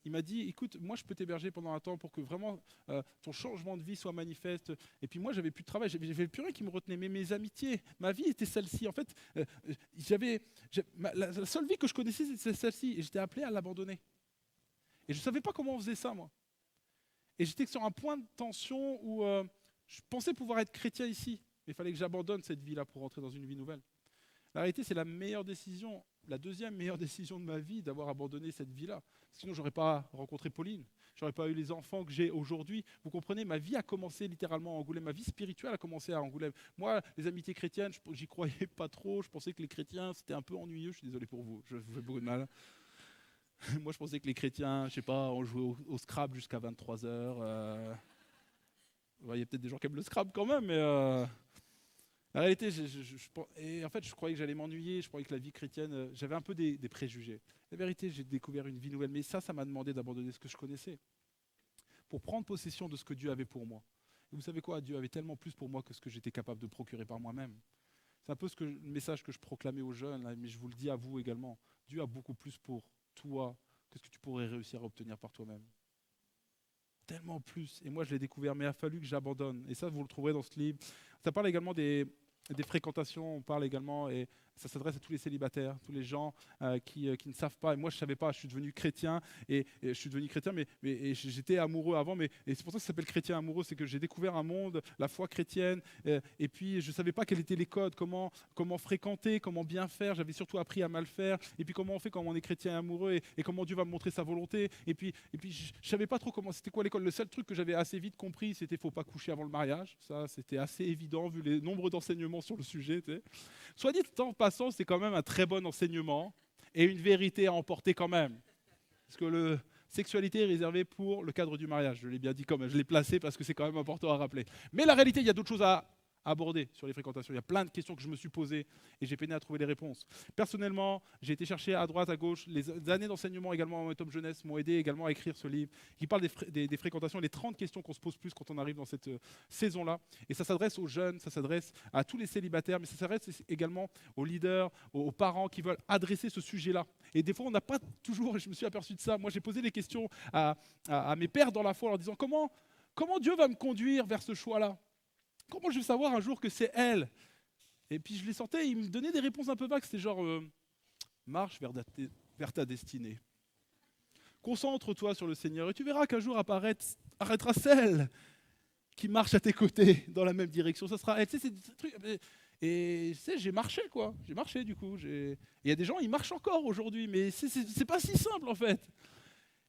il m'a dit, écoute, moi je peux t'héberger pendant un temps pour que vraiment ton changement de vie soit manifeste. Et puis moi, j'avais plus de travail, j'avais plus rien qui me retenait. Mais mes amitiés, ma vie était celle-ci. En fait, la seule vie que je connaissais, c'était celle-ci. Et j'étais appelé à l'abandonner. Et je ne savais pas comment on faisait ça, moi. Et j'étais sur un point de tension où je pensais pouvoir être chrétien ici, mais il fallait que j'abandonne cette vie-là pour rentrer dans une vie nouvelle. La réalité, c'est la meilleure décision, la deuxième meilleure décision de ma vie, d'avoir abandonné cette vie-là. Sinon, je n'aurais pas rencontré Pauline, je n'aurais pas eu les enfants que j'ai aujourd'hui. Vous comprenez, ma vie a commencé littéralement à Angoulême, ma vie spirituelle a commencé à Angoulême. Moi, les amitiés chrétiennes, j'y croyais pas trop, je pensais que les chrétiens, c'était un peu ennuyeux, je suis désolé pour vous, je vous fais beaucoup de mal. Moi, je pensais que les chrétiens, je sais pas, on jouait au Scrabble jusqu'à 23 heures. Il y a peut-être des gens qui aiment le Scrabble quand même, mais la réalité, et en fait, je croyais que j'allais m'ennuyer, je croyais que la vie chrétienne, j'avais un peu des préjugés. La vérité, j'ai découvert une vie nouvelle, mais ça m'a demandé d'abandonner ce que je connaissais pour prendre possession de ce que Dieu avait pour moi. Et vous savez quoi? Dieu avait tellement plus pour moi que ce que j'étais capable de procurer par moi-même. C'est un peu le message que je proclamais aux jeunes, là, mais je vous le dis à vous également. Dieu a beaucoup plus pour toi que ce que tu pourrais réussir à obtenir par toi-même. Tellement plus. Et moi, je l'ai découvert, mais il a fallu que j'abandonne. Et ça, vous le trouverez dans ce livre. Ça parle également des fréquentations, on parle également, et Ça s'adresse à tous les célibataires, tous les gens qui ne savent pas. Et moi, je ne savais pas, je suis devenu chrétien. Et je suis devenu chrétien, et j'étais amoureux avant. Et c'est pour ça que ça s'appelle chrétien amoureux, c'est que j'ai découvert un monde, la foi chrétienne. Et puis, je ne savais pas quels étaient les codes, comment fréquenter, comment bien faire. J'avais surtout appris à mal faire. Et puis, comment on fait quand on est chrétien et amoureux, et comment Dieu va me montrer sa volonté. Et puis je ne savais pas trop c'était quoi l'école. Le seul truc que j'avais assez vite compris, c'était qu'il ne faut pas coucher avant le mariage. Ça, c'était assez évident, vu les nombres d'enseignements sur le sujet. Tu sais. Soit dit en passant, c'est quand même un très bon enseignement et une vérité à emporter quand même. Parce que la sexualité est réservée pour le cadre du mariage. Je l'ai bien dit quand même, je l'ai placé parce que c'est quand même important à rappeler. Mais la réalité, il y a d'autres choses à aborder sur les fréquentations. Il y a plein de questions que je me suis posées et j'ai peiné à trouver les réponses. Personnellement, j'ai été chercher à droite, à gauche. Les années d'enseignement également en Momentum Jeunesse m'ont aidé également à écrire ce livre qui parle des fréquentations, les 30 questions qu'on se pose plus quand on arrive dans cette saison-là. Et ça s'adresse aux jeunes, ça s'adresse à tous les célibataires, mais ça s'adresse également aux leaders, aux parents qui veulent adresser ce sujet-là. Et des fois, on n'a pas toujours, et je me suis aperçu de ça, moi j'ai posé des questions à mes pères dans la foi en leur disant comment Dieu va me conduire vers ce choix-là? Comment je vais savoir un jour que c'est elle? Et puis je les sentais, ils me donnaient des réponses un peu vagues. C'était genre, marche vers ta destinée. Concentre-toi sur le Seigneur et tu verras qu'un jour arrêtera celle qui marche à tes côtés dans la même direction. Ça sera elle. Tu sais, c'est des trucs. Et tu sais, j'ai marché quoi. J'ai marché du coup. Il y a des gens, ils marchent encore aujourd'hui, mais c'est pas si simple en fait.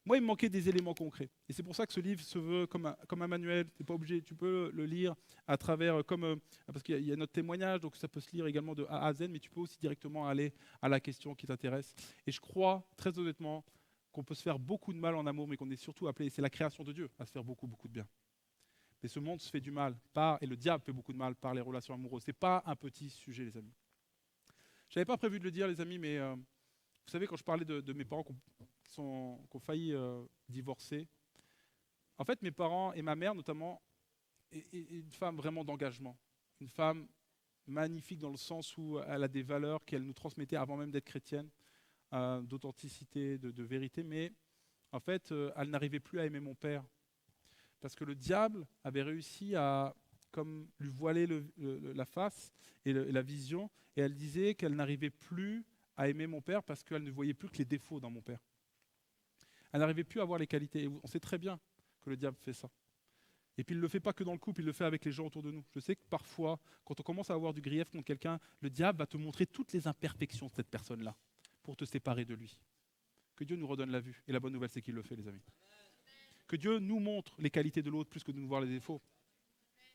Moi, il me manquait des éléments concrets. Et c'est pour ça que ce livre se veut comme un manuel. Tu n'es pas obligé, tu peux le lire à travers, parce qu'il y a notre témoignage, donc ça peut se lire également de A à Z, mais tu peux aussi directement aller à la question qui t'intéresse. Et je crois, très honnêtement, qu'on peut se faire beaucoup de mal en amour, mais qu'on est surtout appelé, c'est la création de Dieu, à se faire beaucoup, beaucoup de bien. Mais ce monde se fait du mal, et le diable fait beaucoup de mal par les relations amoureuses. Ce n'est pas un petit sujet, les amis. Je n'avais pas prévu de le dire, les amis, mais vous savez, quand je parlais de mes parents qui ont failli divorcer, en fait, mes parents et ma mère notamment, est une femme vraiment d'engagement. Une femme magnifique dans le sens où elle a des valeurs qu'elle nous transmettait avant même d'être chrétienne, d'authenticité, de vérité, mais en fait, elle n'arrivait plus à aimer mon père. Parce que le diable avait réussi à comme lui voiler la face et la vision, et elle disait qu'elle n'arrivait plus à aimer mon père parce qu'elle ne voyait plus que les défauts dans mon père. Elle n'arrivait plus à voir les qualités. Et on sait très bien que le diable fait ça. Et puis il ne le fait pas que dans le couple, il le fait avec les gens autour de nous. Je sais que parfois, quand on commence à avoir du grief contre quelqu'un, le diable va te montrer toutes les imperfections de cette personne-là pour te séparer de lui. Que Dieu nous redonne la vue. Et la bonne nouvelle, c'est qu'il le fait, les amis. Que Dieu nous montre les qualités de l'autre plus que de nous voir les défauts.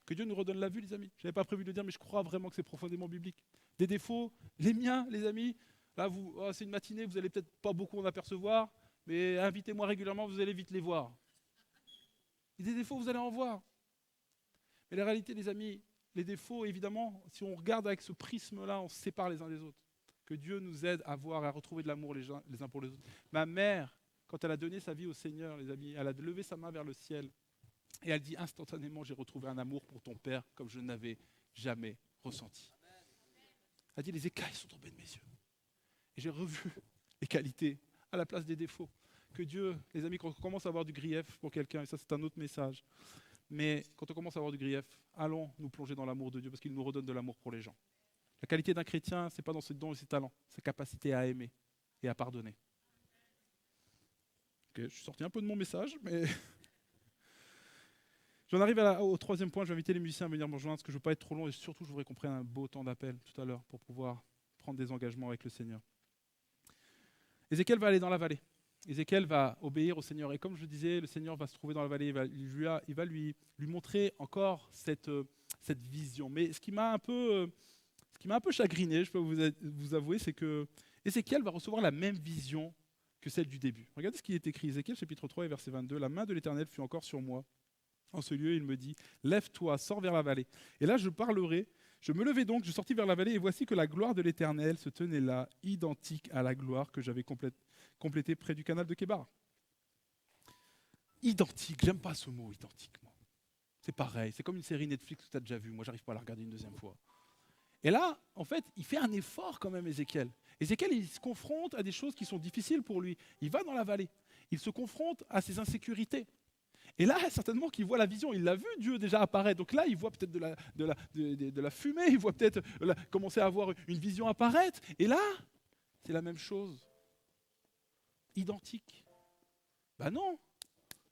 Que Dieu nous redonne la vue, les amis. Je n'avais pas prévu de le dire, mais je crois vraiment que c'est profondément biblique. Des défauts, les miens, les amis. Là, c'est une matinée, vous n'allez peut-être pas beaucoup en apercevoir, mais invitez-moi régulièrement, vous allez vite les voir. Et des défauts, vous allez en voir. Mais la réalité, les amis, les défauts, évidemment, si on regarde avec ce prisme-là, on se sépare les uns des autres. Que Dieu nous aide à voir, à retrouver de l'amour les uns pour les autres. Ma mère, quand elle a donné sa vie au Seigneur, les amis, elle a levé sa main vers le ciel. Et elle dit instantanément, j'ai retrouvé un amour pour ton Père comme je n'avais jamais ressenti. Elle a dit, les écailles sont tombées de mes yeux. Et j'ai revu les qualités à la place des défauts. Que Dieu, les amis, quand on commence à avoir du grief pour quelqu'un, et ça c'est un autre message, mais quand on commence à avoir du grief, allons nous plonger dans l'amour de Dieu parce qu'il nous redonne de l'amour pour les gens. La qualité d'un chrétien, ce n'est pas dans ses dons et ses talents, sa capacité à aimer et à pardonner. Okay, je suis sorti un peu de mon message, mais j'en arrive au troisième point. Je vais inviter les musiciens à venir me rejoindre parce que je ne veux pas être trop long et surtout je voudrais qu'on prenne un beau temps d'appel tout à l'heure pour pouvoir prendre des engagements avec le Seigneur. Ézéchiel va aller dans la vallée. Ézéchiel va obéir au Seigneur. Et comme je disais, le Seigneur va se trouver dans la vallée. Il va lui montrer encore cette vision. Mais ce qui m'a un peu chagriné, je peux vous avouer, c'est que Ézéchiel va recevoir la même vision que celle du début. Regardez ce qui est écrit. Ézéchiel chapitre 3 et verset 22. La main de l'Éternel fut encore sur moi. En ce lieu, il me dit, lève-toi, sors vers la vallée. Et là, je parlerai. Je me levai donc, je sortis vers la vallée, et voici que la gloire de l'Éternel se tenait là, identique à la gloire que j'avais complétée près du canal de Kébar. Identique, j'aime pas ce mot, identique. Moi. C'est pareil, c'est comme une série Netflix que tu as déjà vue. Moi, j'arrive pas à la regarder une deuxième fois. Et là, en fait, il fait un effort quand même, Ézéchiel. Ézéchiel, il se confronte à des choses qui sont difficiles pour lui. Il va dans la vallée. Il se confronte à ses insécurités. Et là, certainement qu'il voit la vision, il l'a vu Dieu déjà apparaître. Donc là, il voit peut-être de la fumée, il voit peut-être commencer à avoir une vision apparaître. Et là, c'est la même chose, identique. Ben non,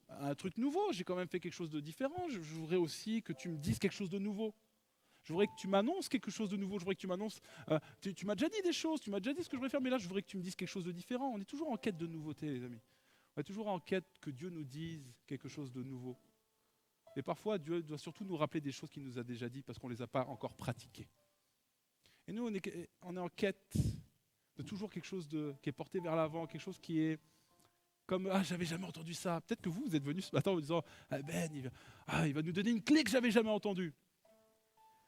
un truc nouveau, j'ai quand même fait quelque chose de différent. Je voudrais aussi que tu me dises quelque chose de nouveau. Je voudrais que tu m'annonces quelque chose de nouveau. Je voudrais que tu m'annonces. Tu m'as déjà dit des choses, tu m'as déjà dit ce que je voudrais faire, mais là, je voudrais que tu me dises quelque chose de différent. On est toujours en quête de nouveauté, les amis. On est toujours en quête que Dieu nous dise quelque chose de nouveau. Et parfois, Dieu doit surtout nous rappeler des choses qu'il nous a déjà dit parce qu'on ne les a pas encore pratiquées. Et nous, on est en quête de toujours quelque chose qui est porté vers l'avant, quelque chose qui est comme « Ah, j'avais jamais entendu ça ». Peut-être que vous êtes venu ce matin en me disant « Ah Ben, il va nous donner une clé que j'avais jamais entendue ».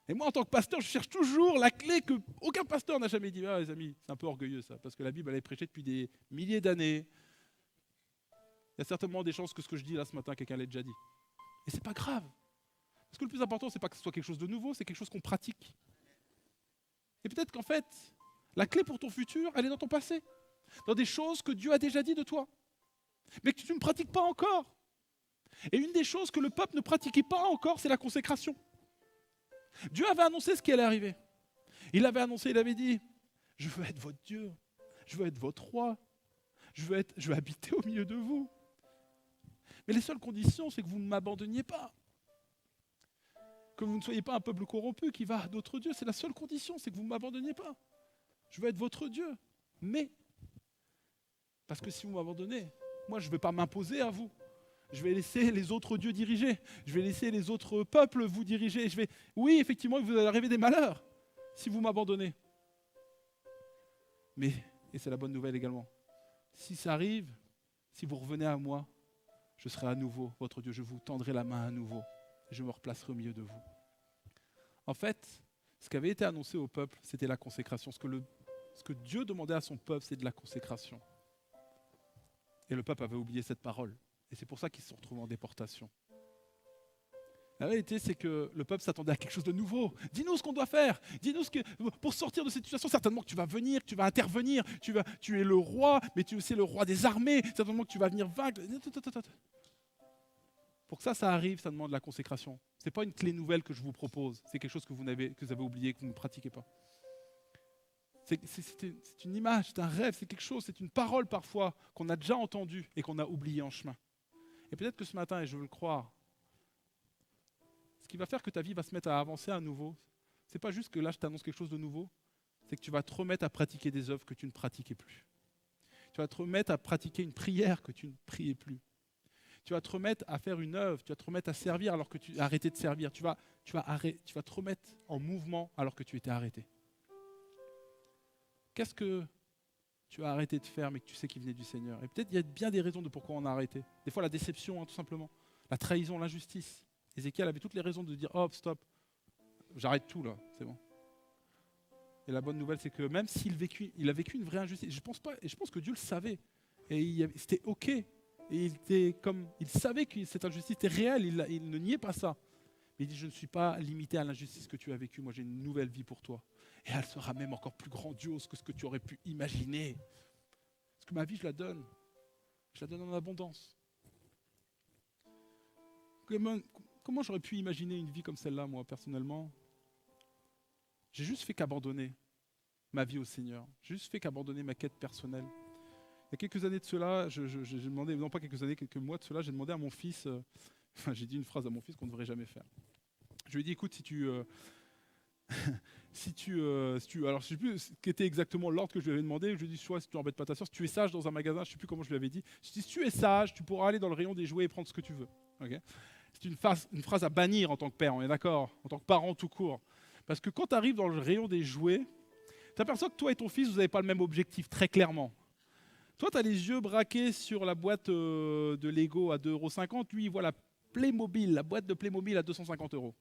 Et moi, en tant que pasteur, je cherche toujours la clé que aucun pasteur n'a jamais dit. Ah, les amis, c'est un peu orgueilleux ça, parce que la Bible, elle est prêchée depuis des milliers d'années. Il y a certainement des chances que ce que je dis là ce matin, quelqu'un l'ait déjà dit. Et c'est pas grave. Parce que le plus important, c'est pas que ce soit quelque chose de nouveau, c'est quelque chose qu'on pratique. Et peut-être qu'en fait, la clé pour ton futur, elle est dans ton passé. Dans des choses que Dieu a déjà dit de toi. Mais que tu ne pratiques pas encore. Et une des choses que le peuple ne pratiquait pas encore, c'est la consécration. Dieu avait annoncé ce qui allait arriver. Il avait annoncé, il avait dit, je veux être votre Dieu, je veux être votre roi, je veux habiter au milieu de vous. Mais les seules conditions, c'est que vous ne m'abandonniez pas. Que vous ne soyez pas un peuple corrompu qui va à d'autres dieux. C'est la seule condition, c'est que vous ne m'abandonniez pas. Je veux être votre Dieu. Mais, parce que si vous m'abandonnez, moi je ne vais pas m'imposer à vous. Je vais laisser les autres dieux diriger. Je vais laisser les autres peuples vous diriger. Oui, effectivement, il vous allez arriver des malheurs si vous m'abandonnez. Mais, et c'est la bonne nouvelle également, si ça arrive, si vous revenez à moi, je serai à nouveau votre Dieu. Je vous tendrai la main à nouveau. Je me replacerai au milieu de vous. En fait, ce qui avait été annoncé au peuple, c'était la consécration. Ce que Dieu demandait à son peuple, c'est de la consécration. Et le peuple avait oublié cette parole. Et c'est pour ça qu'ils se sont retrouvés en déportation. La réalité, c'est que le peuple s'attendait à quelque chose de nouveau. Dis-nous ce qu'on doit faire. Dis-nous pour sortir de cette situation. Certainement que tu vas venir, que tu vas intervenir. Tu es le roi, mais tu es aussi le roi des armées. Certainement que tu vas venir vaincre. Pour que ça arrive, ça demande la consécration. Ce n'est pas une clé nouvelle que je vous propose. C'est quelque chose que vous avez oublié, que vous ne pratiquez pas. C'est une image, c'est un rêve, c'est quelque chose, c'est une parole parfois qu'on a déjà entendue et qu'on a oubliée en chemin. Et peut-être que ce matin, et je veux le croire, ce qui va faire que ta vie va se mettre à avancer à nouveau, c'est pas juste que là je t'annonce quelque chose de nouveau, c'est que tu vas te remettre à pratiquer des œuvres que tu ne pratiquais plus. Tu vas te remettre à pratiquer une prière que tu ne priais plus. Tu vas te remettre à faire une œuvre, tu vas te remettre à servir alors que tu as arrêté de servir. Tu vas te remettre en mouvement alors que tu étais arrêté. Qu'est-ce que tu as arrêté de faire mais que tu sais qu'il venait du Seigneur? Et peut-être il y a bien des raisons de pourquoi on a arrêté. Des fois la déception, tout simplement. La trahison, l'injustice. Ézéchiel avait toutes les raisons de dire « Oh, stop, j'arrête tout là, c'est bon ». Et la bonne nouvelle, c'est que même s'il a vécu une vraie injustice, je pense que Dieu le savait. Et c'était OK. Et il savait que cette injustice était réelle, il ne niait pas ça. Mais il dit « Je ne suis pas limité à l'injustice que tu as vécue, moi j'ai une nouvelle vie pour toi. Et elle sera même encore plus grandiose que ce que tu aurais pu imaginer. Parce que ma vie, je la donne en abondance. » Comment j'aurais pu imaginer une vie comme celle-là, moi, personnellement? J'ai juste fait qu'abandonner ma vie au Seigneur. J'ai juste fait qu'abandonner ma quête personnelle. Il y a quelques années de cela, j'ai demandé, non pas quelques années, quelques mois de cela, j'ai demandé à mon fils, j'ai dit une phrase à mon fils qu'on ne devrait jamais faire. Je lui ai dit, écoute, si tu alors je ne sais plus ce qu'était exactement l'ordre que je lui avais demandé, je lui ai dit, soit si tu n'embêtes pas ta soeur, si tu es sage dans un magasin, je ne sais plus comment je lui avais dit, je lui ai dit, si tu es sage, tu pourras aller dans le rayon des jouets et prendre ce que tu veux. Okay, c'est une phrase à bannir en tant que père, on est d'accord, en tant que parent tout court. Parce que quand tu arrives dans le rayon des jouets, tu t'aperçois que toi et ton fils, vous n'avez pas le même objectif, très clairement. Toi, tu as les yeux braqués sur la boîte de Lego à 2,50 €. Lui, il voit la boîte de Playmobil à 250 €.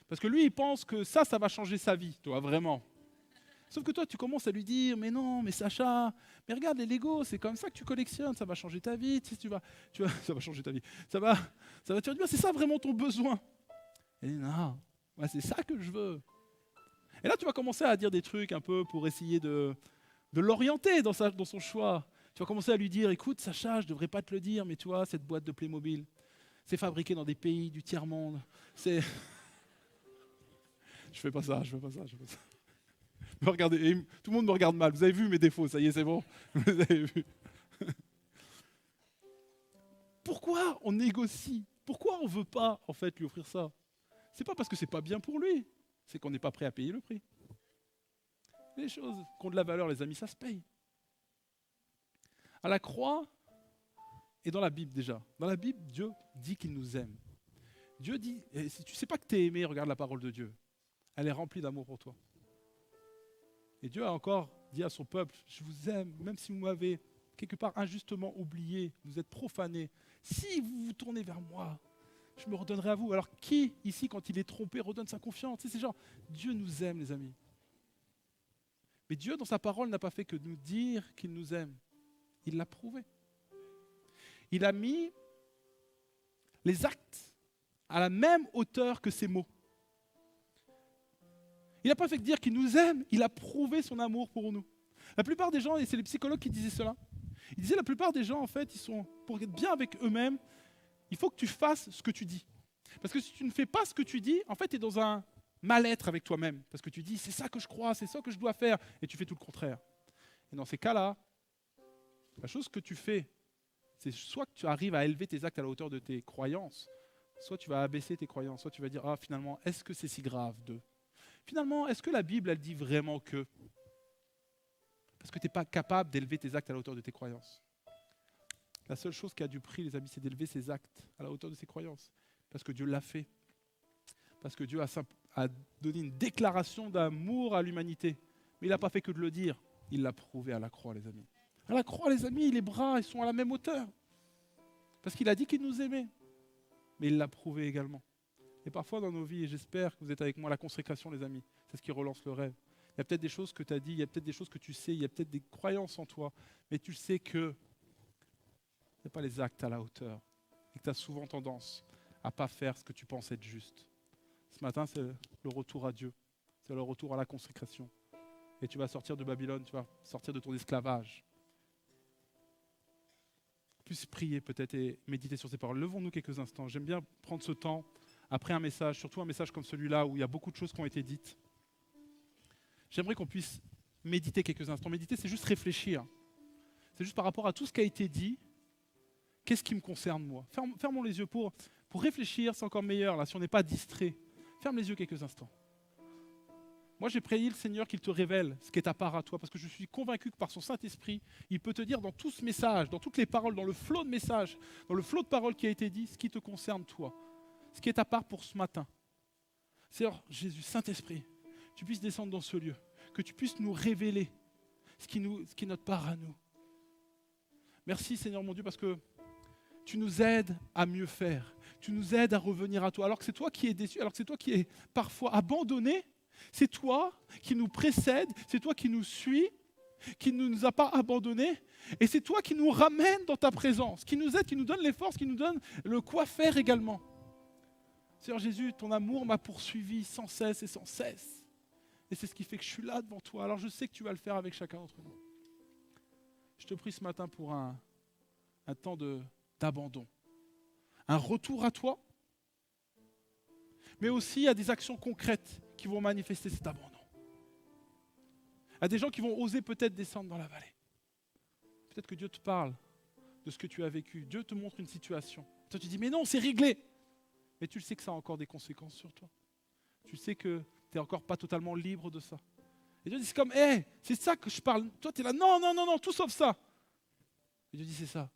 Parce que lui, il pense que ça va changer sa vie, toi, vraiment. Sauf que toi, tu commences à lui dire, mais non, mais Sacha, mais regarde les Lego, c'est comme ça que tu collectionnes, ça va changer ta vie, si tu vas, ça va changer ta vie, ça va te faire du bien, c'est ça vraiment ton besoin. Et non, moi, c'est ça que je veux. Et là, tu vas commencer à dire des trucs un peu pour essayer de l'orienter dans son choix. Tu vas commencer à lui dire, écoute Sacha, je ne devrais pas te le dire, mais tu vois, cette boîte de Playmobil, C'est fabriqué dans des pays du tiers-monde. C'est... Je fais pas ça. Regardez, tout le monde me regarde mal. Vous avez vu mes défauts, ça y est, c'est bon. Vous avez vu. Pourquoi on négocie? Pourquoi on ne veut pas, en fait, lui offrir ça? C'est pas parce que c'est pas bien pour lui, c'est qu'on n'est pas prêt à payer le prix. Les choses qui ont de la valeur, les amis, ça se paye. À la croix, et dans la Bible déjà, dans la Bible, Dieu dit qu'il nous aime. Dieu dit, et si tu ne sais pas que tu es aimé, regarde la parole de Dieu. Elle est remplie d'amour pour toi. Et Dieu a encore dit à son peuple, je vous aime, même si vous m'avez quelque part injustement oublié, vous êtes profané. Si vous vous tournez vers moi, je me redonnerai à vous. Alors qui, ici, quand il est trompé, redonne sa confiance? C'est genre, Dieu nous aime, les amis. Mais Dieu, dans sa parole, n'a pas fait que nous dire qu'il nous aime. Il l'a prouvé. Il a mis les actes à la même hauteur que ses mots. Il n'a pas fait que dire qu'il nous aime, il a prouvé son amour pour nous. La plupart des gens, et c'est les psychologues qui disaient cela, ils disaient la plupart des gens, en fait, ils sont, pour être bien avec eux-mêmes, il faut que tu fasses ce que tu dis. Parce que si tu ne fais pas ce que tu dis, en fait, tu es dans un mal-être avec toi-même. Parce que tu dis, c'est ça que je crois, c'est ça que je dois faire, et tu fais tout le contraire. Et dans ces cas-là, la chose que tu fais, c'est soit que tu arrives à élever tes actes à la hauteur de tes croyances, soit tu vas abaisser tes croyances, soit tu vas dire, ah finalement, est-ce que c'est si grave de... Finalement, est-ce que la Bible, elle dit vraiment que... Parce que tu n'es pas capable d'élever tes actes à la hauteur de tes croyances. La seule chose qui a du prix, les amis, c'est d'élever ses actes à la hauteur de ses croyances. Parce que Dieu l'a fait. Parce que Dieu a donné une déclaration d'amour à l'humanité. Mais il n'a pas fait que de le dire, il l'a prouvé à la croix, les amis. À la croix, les amis, les bras, ils sont à la même hauteur. Parce qu'il a dit qu'il nous aimait. Mais il l'a prouvé également. Et parfois dans nos vies, et j'espère que vous êtes avec moi, la consécration, les amis, c'est ce qui relance le rêve. Il y a peut-être des choses que tu as dit, il y a peut-être des choses que tu sais, il y a peut-être des croyances en toi, mais tu sais que il n'y a pas les actes à la hauteur. Et que tu as souvent tendance à ne pas faire ce que tu penses être juste. Ce matin, c'est le retour à Dieu. C'est le retour à la consécration. Et tu vas sortir de Babylone, tu vas sortir de ton esclavage. Plus prier peut-être et méditer sur ces paroles. Levons-nous quelques instants. J'aime bien prendre ce temps après un message, surtout un message comme celui-là où il y a beaucoup de choses qui ont été dites. J'aimerais qu'on puisse méditer quelques instants. Méditer, c'est juste réfléchir. C'est juste par rapport à tout ce qui a été dit, qu'est-ce qui me concerne moi? Fermons les yeux pour réfléchir, c'est encore meilleur là, si on n'est pas distrait. Ferme les yeux quelques instants. Moi, j'ai prié le Seigneur qu'il te révèle ce qui est à part à toi, parce que je suis convaincu que par son Saint-Esprit, il peut te dire dans tout ce message, dans toutes les paroles, dans le flot de messages, dans le flot de paroles qui a été dit, ce qui te concerne toi, ce qui est à part pour ce matin. Seigneur Jésus, Saint-Esprit, tu puisses descendre dans ce lieu, que tu puisses nous révéler ce qui est notre part à nous. Merci Seigneur mon Dieu, parce que tu nous aides à mieux faire, tu nous aides à revenir à toi, alors que c'est toi qui es déçu, alors que c'est toi qui es parfois abandonné. C'est toi qui nous précède, c'est toi qui nous suis, qui ne nous a pas abandonnés, et c'est toi qui nous ramène dans ta présence, qui nous aide, qui nous donne les forces, qui nous donne le quoi faire également. Seigneur Jésus, ton amour m'a poursuivi sans cesse et sans cesse. Et c'est ce qui fait que je suis là devant toi. Alors je sais que tu vas le faire avec chacun d'entre nous. Je te prie ce matin pour un temps d'abandon, un retour à toi, mais aussi à des actions concrètes qui vont manifester cet abandon. À des gens qui vont oser peut-être descendre dans la vallée. Peut-être que Dieu te parle de ce que tu as vécu. Dieu te montre une situation. Toi tu dis, mais non, c'est réglé. Mais tu le sais que ça a encore des conséquences sur toi. Tu sais que tu n'es encore pas totalement libre de ça. Et Dieu dit, c'est comme, c'est ça que je parle. Toi tu es là, non, tout sauf ça. Et Dieu dit, c'est ça.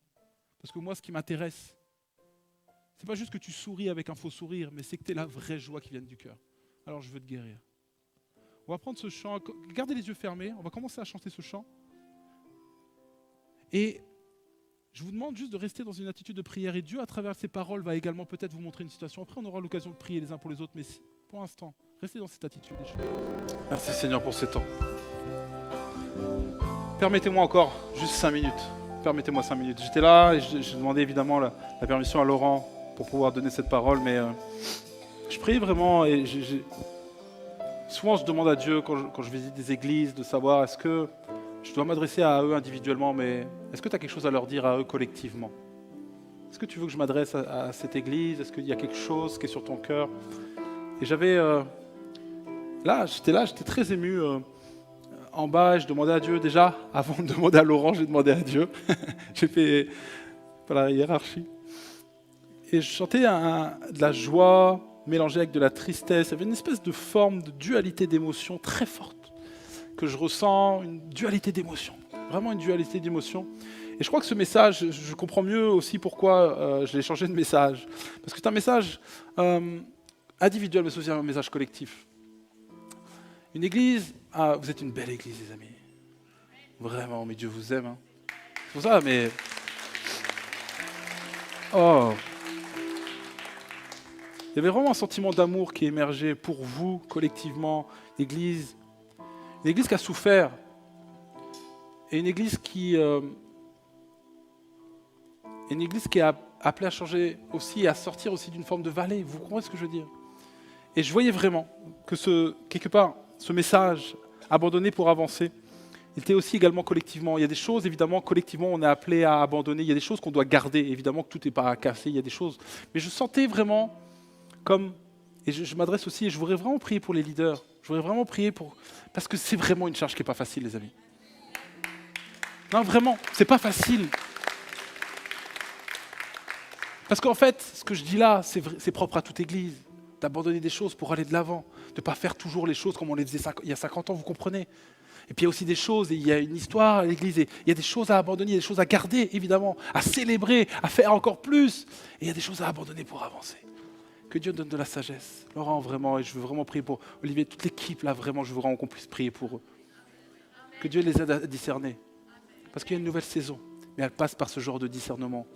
Parce que moi, ce qui m'intéresse, c'est pas juste que tu souris avec un faux sourire, mais c'est que tu es la vraie joie qui vient du cœur. Alors je veux te guérir. On va prendre ce chant, gardez les yeux fermés, on va commencer à chanter ce chant. Et je vous demande juste de rester dans une attitude de prière. Et Dieu, à travers ses paroles, va également peut-être vous montrer une situation. Après, on aura l'occasion de prier les uns pour les autres, mais pour l'instant, restez dans cette attitude. Merci Seigneur pour ce temps. Permettez-moi encore juste 5 minutes. Permettez-moi 5 minutes. J'étais là et j'ai demandé évidemment la permission à Laurent pour pouvoir donner cette parole, mais je prie vraiment et souvent je demande à Dieu quand je visite des églises de savoir est-ce que je dois m'adresser à eux individuellement, mais est-ce que tu as quelque chose à leur dire à eux collectivement? Est-ce que tu veux que je m'adresse à cette église? Est-ce qu'il y a quelque chose qui est sur ton cœur? Et j'avais... j'étais très ému. En bas, je demandais à Dieu, déjà, avant de demander à Laurent, j'ai demandé à Dieu. J'ai fait la hiérarchie. Et je sentais de la joie mélangée avec de la tristesse. Il y avait une espèce de forme de dualité d'émotions très forte que je ressens, une dualité d'émotions. Vraiment une dualité d'émotions. Et je crois que ce message, je comprends mieux aussi pourquoi je l'ai changé de message. Parce que c'est un message individuel, mais c'est aussi un message collectif. Une église, vous êtes une belle église, les amis. Vraiment, mais Dieu vous aime. Hein. C'est pour ça, mais... Oh. Il y avait vraiment un sentiment d'amour qui émergeait pour vous, collectivement, l'église. Une église qui a souffert. Et une église qui est appelée à changer aussi et à sortir aussi d'une forme de vallée. Vous comprenez ce que je veux dire? Et je voyais vraiment que quelque part, ce message, abandonner pour avancer, il était aussi également collectivement. Il y a des choses, évidemment, collectivement, on est appelé à abandonner. Il y a des choses qu'on doit garder. Évidemment que tout n'est pas cassé, il y a des choses. Mais je sentais vraiment comme... Et je m'adresse aussi, et je voudrais vraiment prier pour les leaders. Je voudrais vraiment prier pour... Parce que c'est vraiment une charge qui n'est pas facile, les amis. Non, vraiment, c'est pas facile. Parce qu'en fait, ce que je dis là, c'est propre à toute église. D'abandonner des choses pour aller de l'avant. De ne pas faire toujours les choses comme on les faisait il y a 50 ans, vous comprenez? Et puis il y a aussi des choses, et il y a une histoire à l'église, et il y a des choses à abandonner, il y a des choses à garder, évidemment, à célébrer, à faire encore plus. Et il y a des choses à abandonner pour avancer. Que Dieu donne de la sagesse. Laurent, vraiment, et je veux vraiment prier pour Olivier, toute l'équipe, là, vraiment, je veux vraiment qu'on puisse prier pour eux. Que Dieu les aide à discerner. Parce qu'il y a une nouvelle saison, mais elle passe par ce genre de discernement.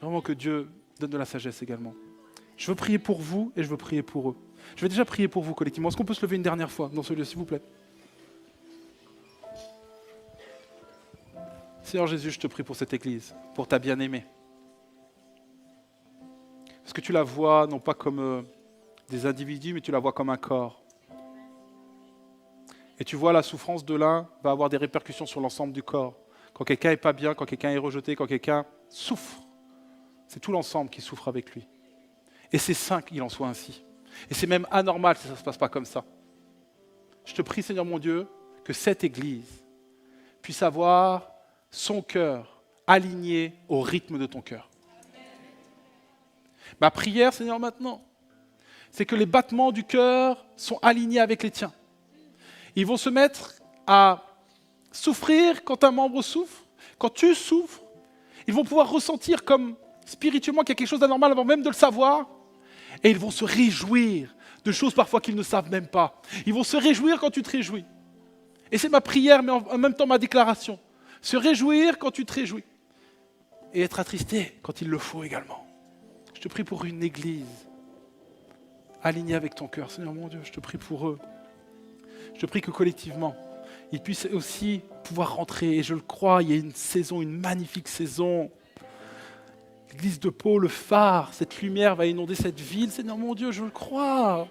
Vraiment que Dieu donne de la sagesse également. Je veux prier pour vous et je veux prier pour eux. Je vais déjà prier pour vous collectivement. Est-ce qu'on peut se lever une dernière fois dans ce lieu, s'il vous plaît? Seigneur Jésus, je te prie pour cette église, pour ta bien-aimée. Parce que tu la vois non pas comme des individus, mais tu la vois comme un corps. Et tu vois la souffrance de l'un va avoir des répercussions sur l'ensemble du corps. Quand quelqu'un n'est pas bien, quand quelqu'un est rejeté, quand quelqu'un souffre, c'est tout l'ensemble qui souffre avec lui. Et c'est sain qu'il en soit ainsi. Et c'est même anormal si ça ne se passe pas comme ça. Je te prie, Seigneur mon Dieu, que cette Église puisse avoir son cœur aligné au rythme de ton cœur. Ma prière, Seigneur, maintenant, c'est que les battements du cœur sont alignés avec les tiens. Ils vont se mettre à souffrir quand un membre souffre, quand tu souffres. Ils vont pouvoir ressentir comme spirituellement qu'il y a quelque chose d'anormal avant même de le savoir. Et ils vont se réjouir de choses parfois qu'ils ne savent même pas. Ils vont se réjouir quand tu te réjouis. Et c'est ma prière, mais en même temps ma déclaration. Se réjouir quand tu te réjouis. Et être attristé quand il le faut également. Je te prie pour une église alignée avec ton cœur. Seigneur mon Dieu, je te prie pour eux. Je te prie que collectivement, ils puissent aussi pouvoir rentrer. Et je le crois, il y a une saison, une magnifique saison. L'église de Pau, le phare, cette lumière va inonder cette ville. Seigneur mon Dieu, je le crois.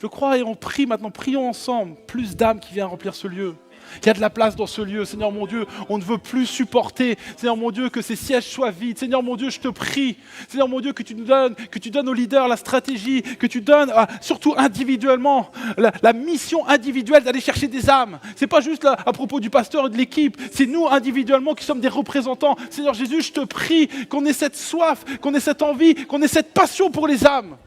Je crois et on prie maintenant, prions ensemble. Plus d'âmes qui viennent remplir ce lieu. Il y a de la place dans ce lieu, Seigneur mon Dieu. On ne veut plus supporter, Seigneur mon Dieu, que ces sièges soient vides. Seigneur mon Dieu, je te prie, Seigneur mon Dieu, que tu donnes aux leaders la stratégie, que tu donnes, surtout individuellement, la mission individuelle d'aller chercher des âmes. C'est pas juste là, à propos du pasteur et de l'équipe, c'est nous individuellement qui sommes des représentants. Seigneur Jésus, je te prie qu'on ait cette soif, qu'on ait cette envie, qu'on ait cette passion pour les âmes.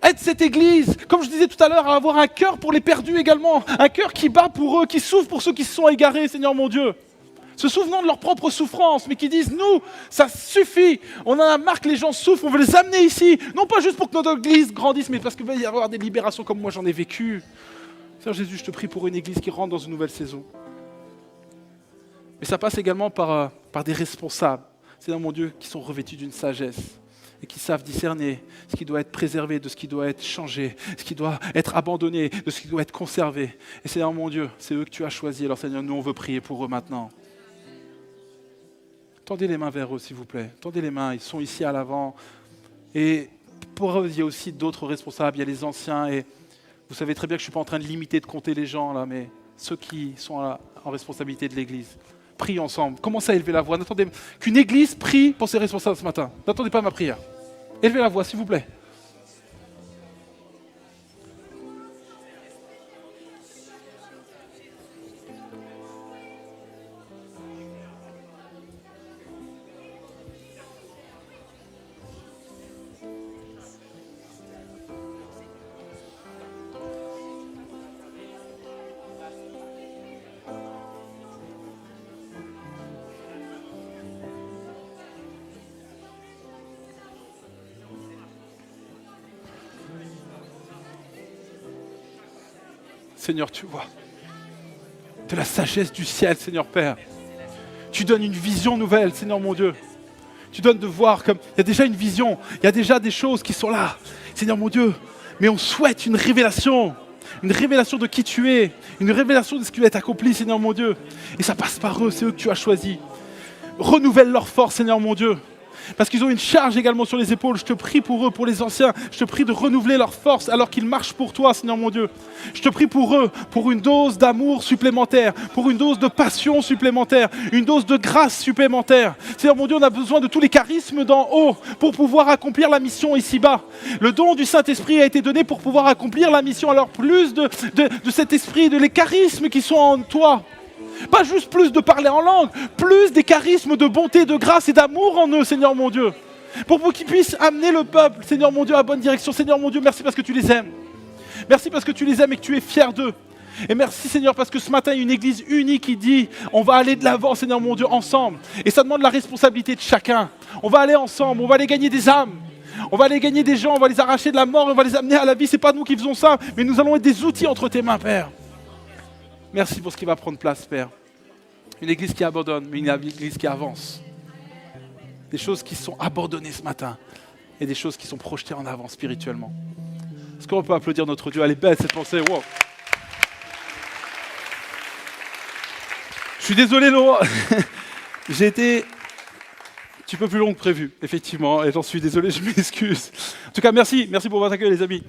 Aide cette église, comme je disais tout à l'heure, à avoir un cœur pour les perdus également. Un cœur qui bat pour eux, qui souffre pour ceux qui se sont égarés, Seigneur mon Dieu. Se souvenant de leur propre souffrance, mais qui disent, nous, ça suffit. On en a marre que les gens souffrent, on veut les amener ici. Non pas juste pour que notre église grandisse, mais parce qu'il va y avoir des libérations comme moi j'en ai vécu. Seigneur Jésus, je te prie pour une église qui rentre dans une nouvelle saison. Mais ça passe également par des responsables, Seigneur mon Dieu, qui sont revêtus d'une sagesse. Et qui savent discerner ce qui doit être préservé, de ce qui doit être changé, ce qui doit être abandonné, de ce qui doit être conservé. Et Seigneur mon Dieu, c'est eux que tu as choisis. Alors Seigneur, nous on veut prier pour eux maintenant. Tendez les mains vers eux, s'il vous plaît. Tendez les mains, ils sont ici à l'avant. Et pour eux, il y a aussi d'autres responsables, il y a les anciens. Et vous savez très bien que je ne suis pas en train de limiter, de compter les gens, là, mais ceux qui sont en responsabilité de l'Église. prie ensemble. Commencez à élever la voix. N'attendez qu'une église prie pour ses responsables ce matin. N'attendez pas ma prière. Élevez la voix, s'il vous plaît. Seigneur, tu vois, de la sagesse du ciel, Seigneur Père. Tu donnes une vision nouvelle, Seigneur mon Dieu. Tu donnes de voir comme, il y a déjà une vision, il y a déjà des choses qui sont là, Seigneur mon Dieu. Mais on souhaite une révélation de qui tu es, une révélation de ce qui va être accompli, Seigneur mon Dieu. Et ça passe par eux, c'est eux que tu as choisis. Renouvelle leur force, Seigneur mon Dieu. Parce qu'ils ont une charge également sur les épaules. Je te prie pour eux, pour les anciens. Je te prie de renouveler leur force alors qu'ils marchent pour toi, Seigneur mon Dieu. Je te prie pour eux, pour une dose d'amour supplémentaire, pour une dose de passion supplémentaire, une dose de grâce supplémentaire. Seigneur mon Dieu, on a besoin de tous les charismes d'en haut pour pouvoir accomplir la mission ici-bas. Le don du Saint-Esprit a été donné pour pouvoir accomplir la mission. Alors plus de cet esprit, de les charismes qui sont en toi. Pas juste plus de parler en langue, plus des charismes de bonté, de grâce et d'amour en eux, Seigneur mon Dieu. Pour qu'ils puissent amener le peuple, Seigneur mon Dieu, à la bonne direction. Seigneur mon Dieu, merci parce que tu les aimes. Merci parce que tu les aimes et que tu es fier d'eux. Et merci Seigneur parce que ce matin, il y a une église unie qui dit, on va aller de l'avant, Seigneur mon Dieu, ensemble. Et ça demande la responsabilité de chacun. On va aller ensemble, on va aller gagner des âmes. On va aller gagner des gens, on va les arracher de la mort, on va les amener à la vie. C'est pas nous qui faisons ça, mais nous allons être des outils entre tes mains, Père. Merci pour ce qui va prendre place, Père. Une église qui abandonne, mais une église qui avance. Des choses qui sont abandonnées ce matin et des choses qui sont projetées en avant spirituellement. Est-ce qu'on peut applaudir notre Dieu? Elle est belle cette pensée. Wow. Je suis désolé, Laurent. J'ai été un petit peu plus long que prévu, effectivement, et j'en suis désolé, je m'excuse. En tout cas, merci pour votre accueil, les amis.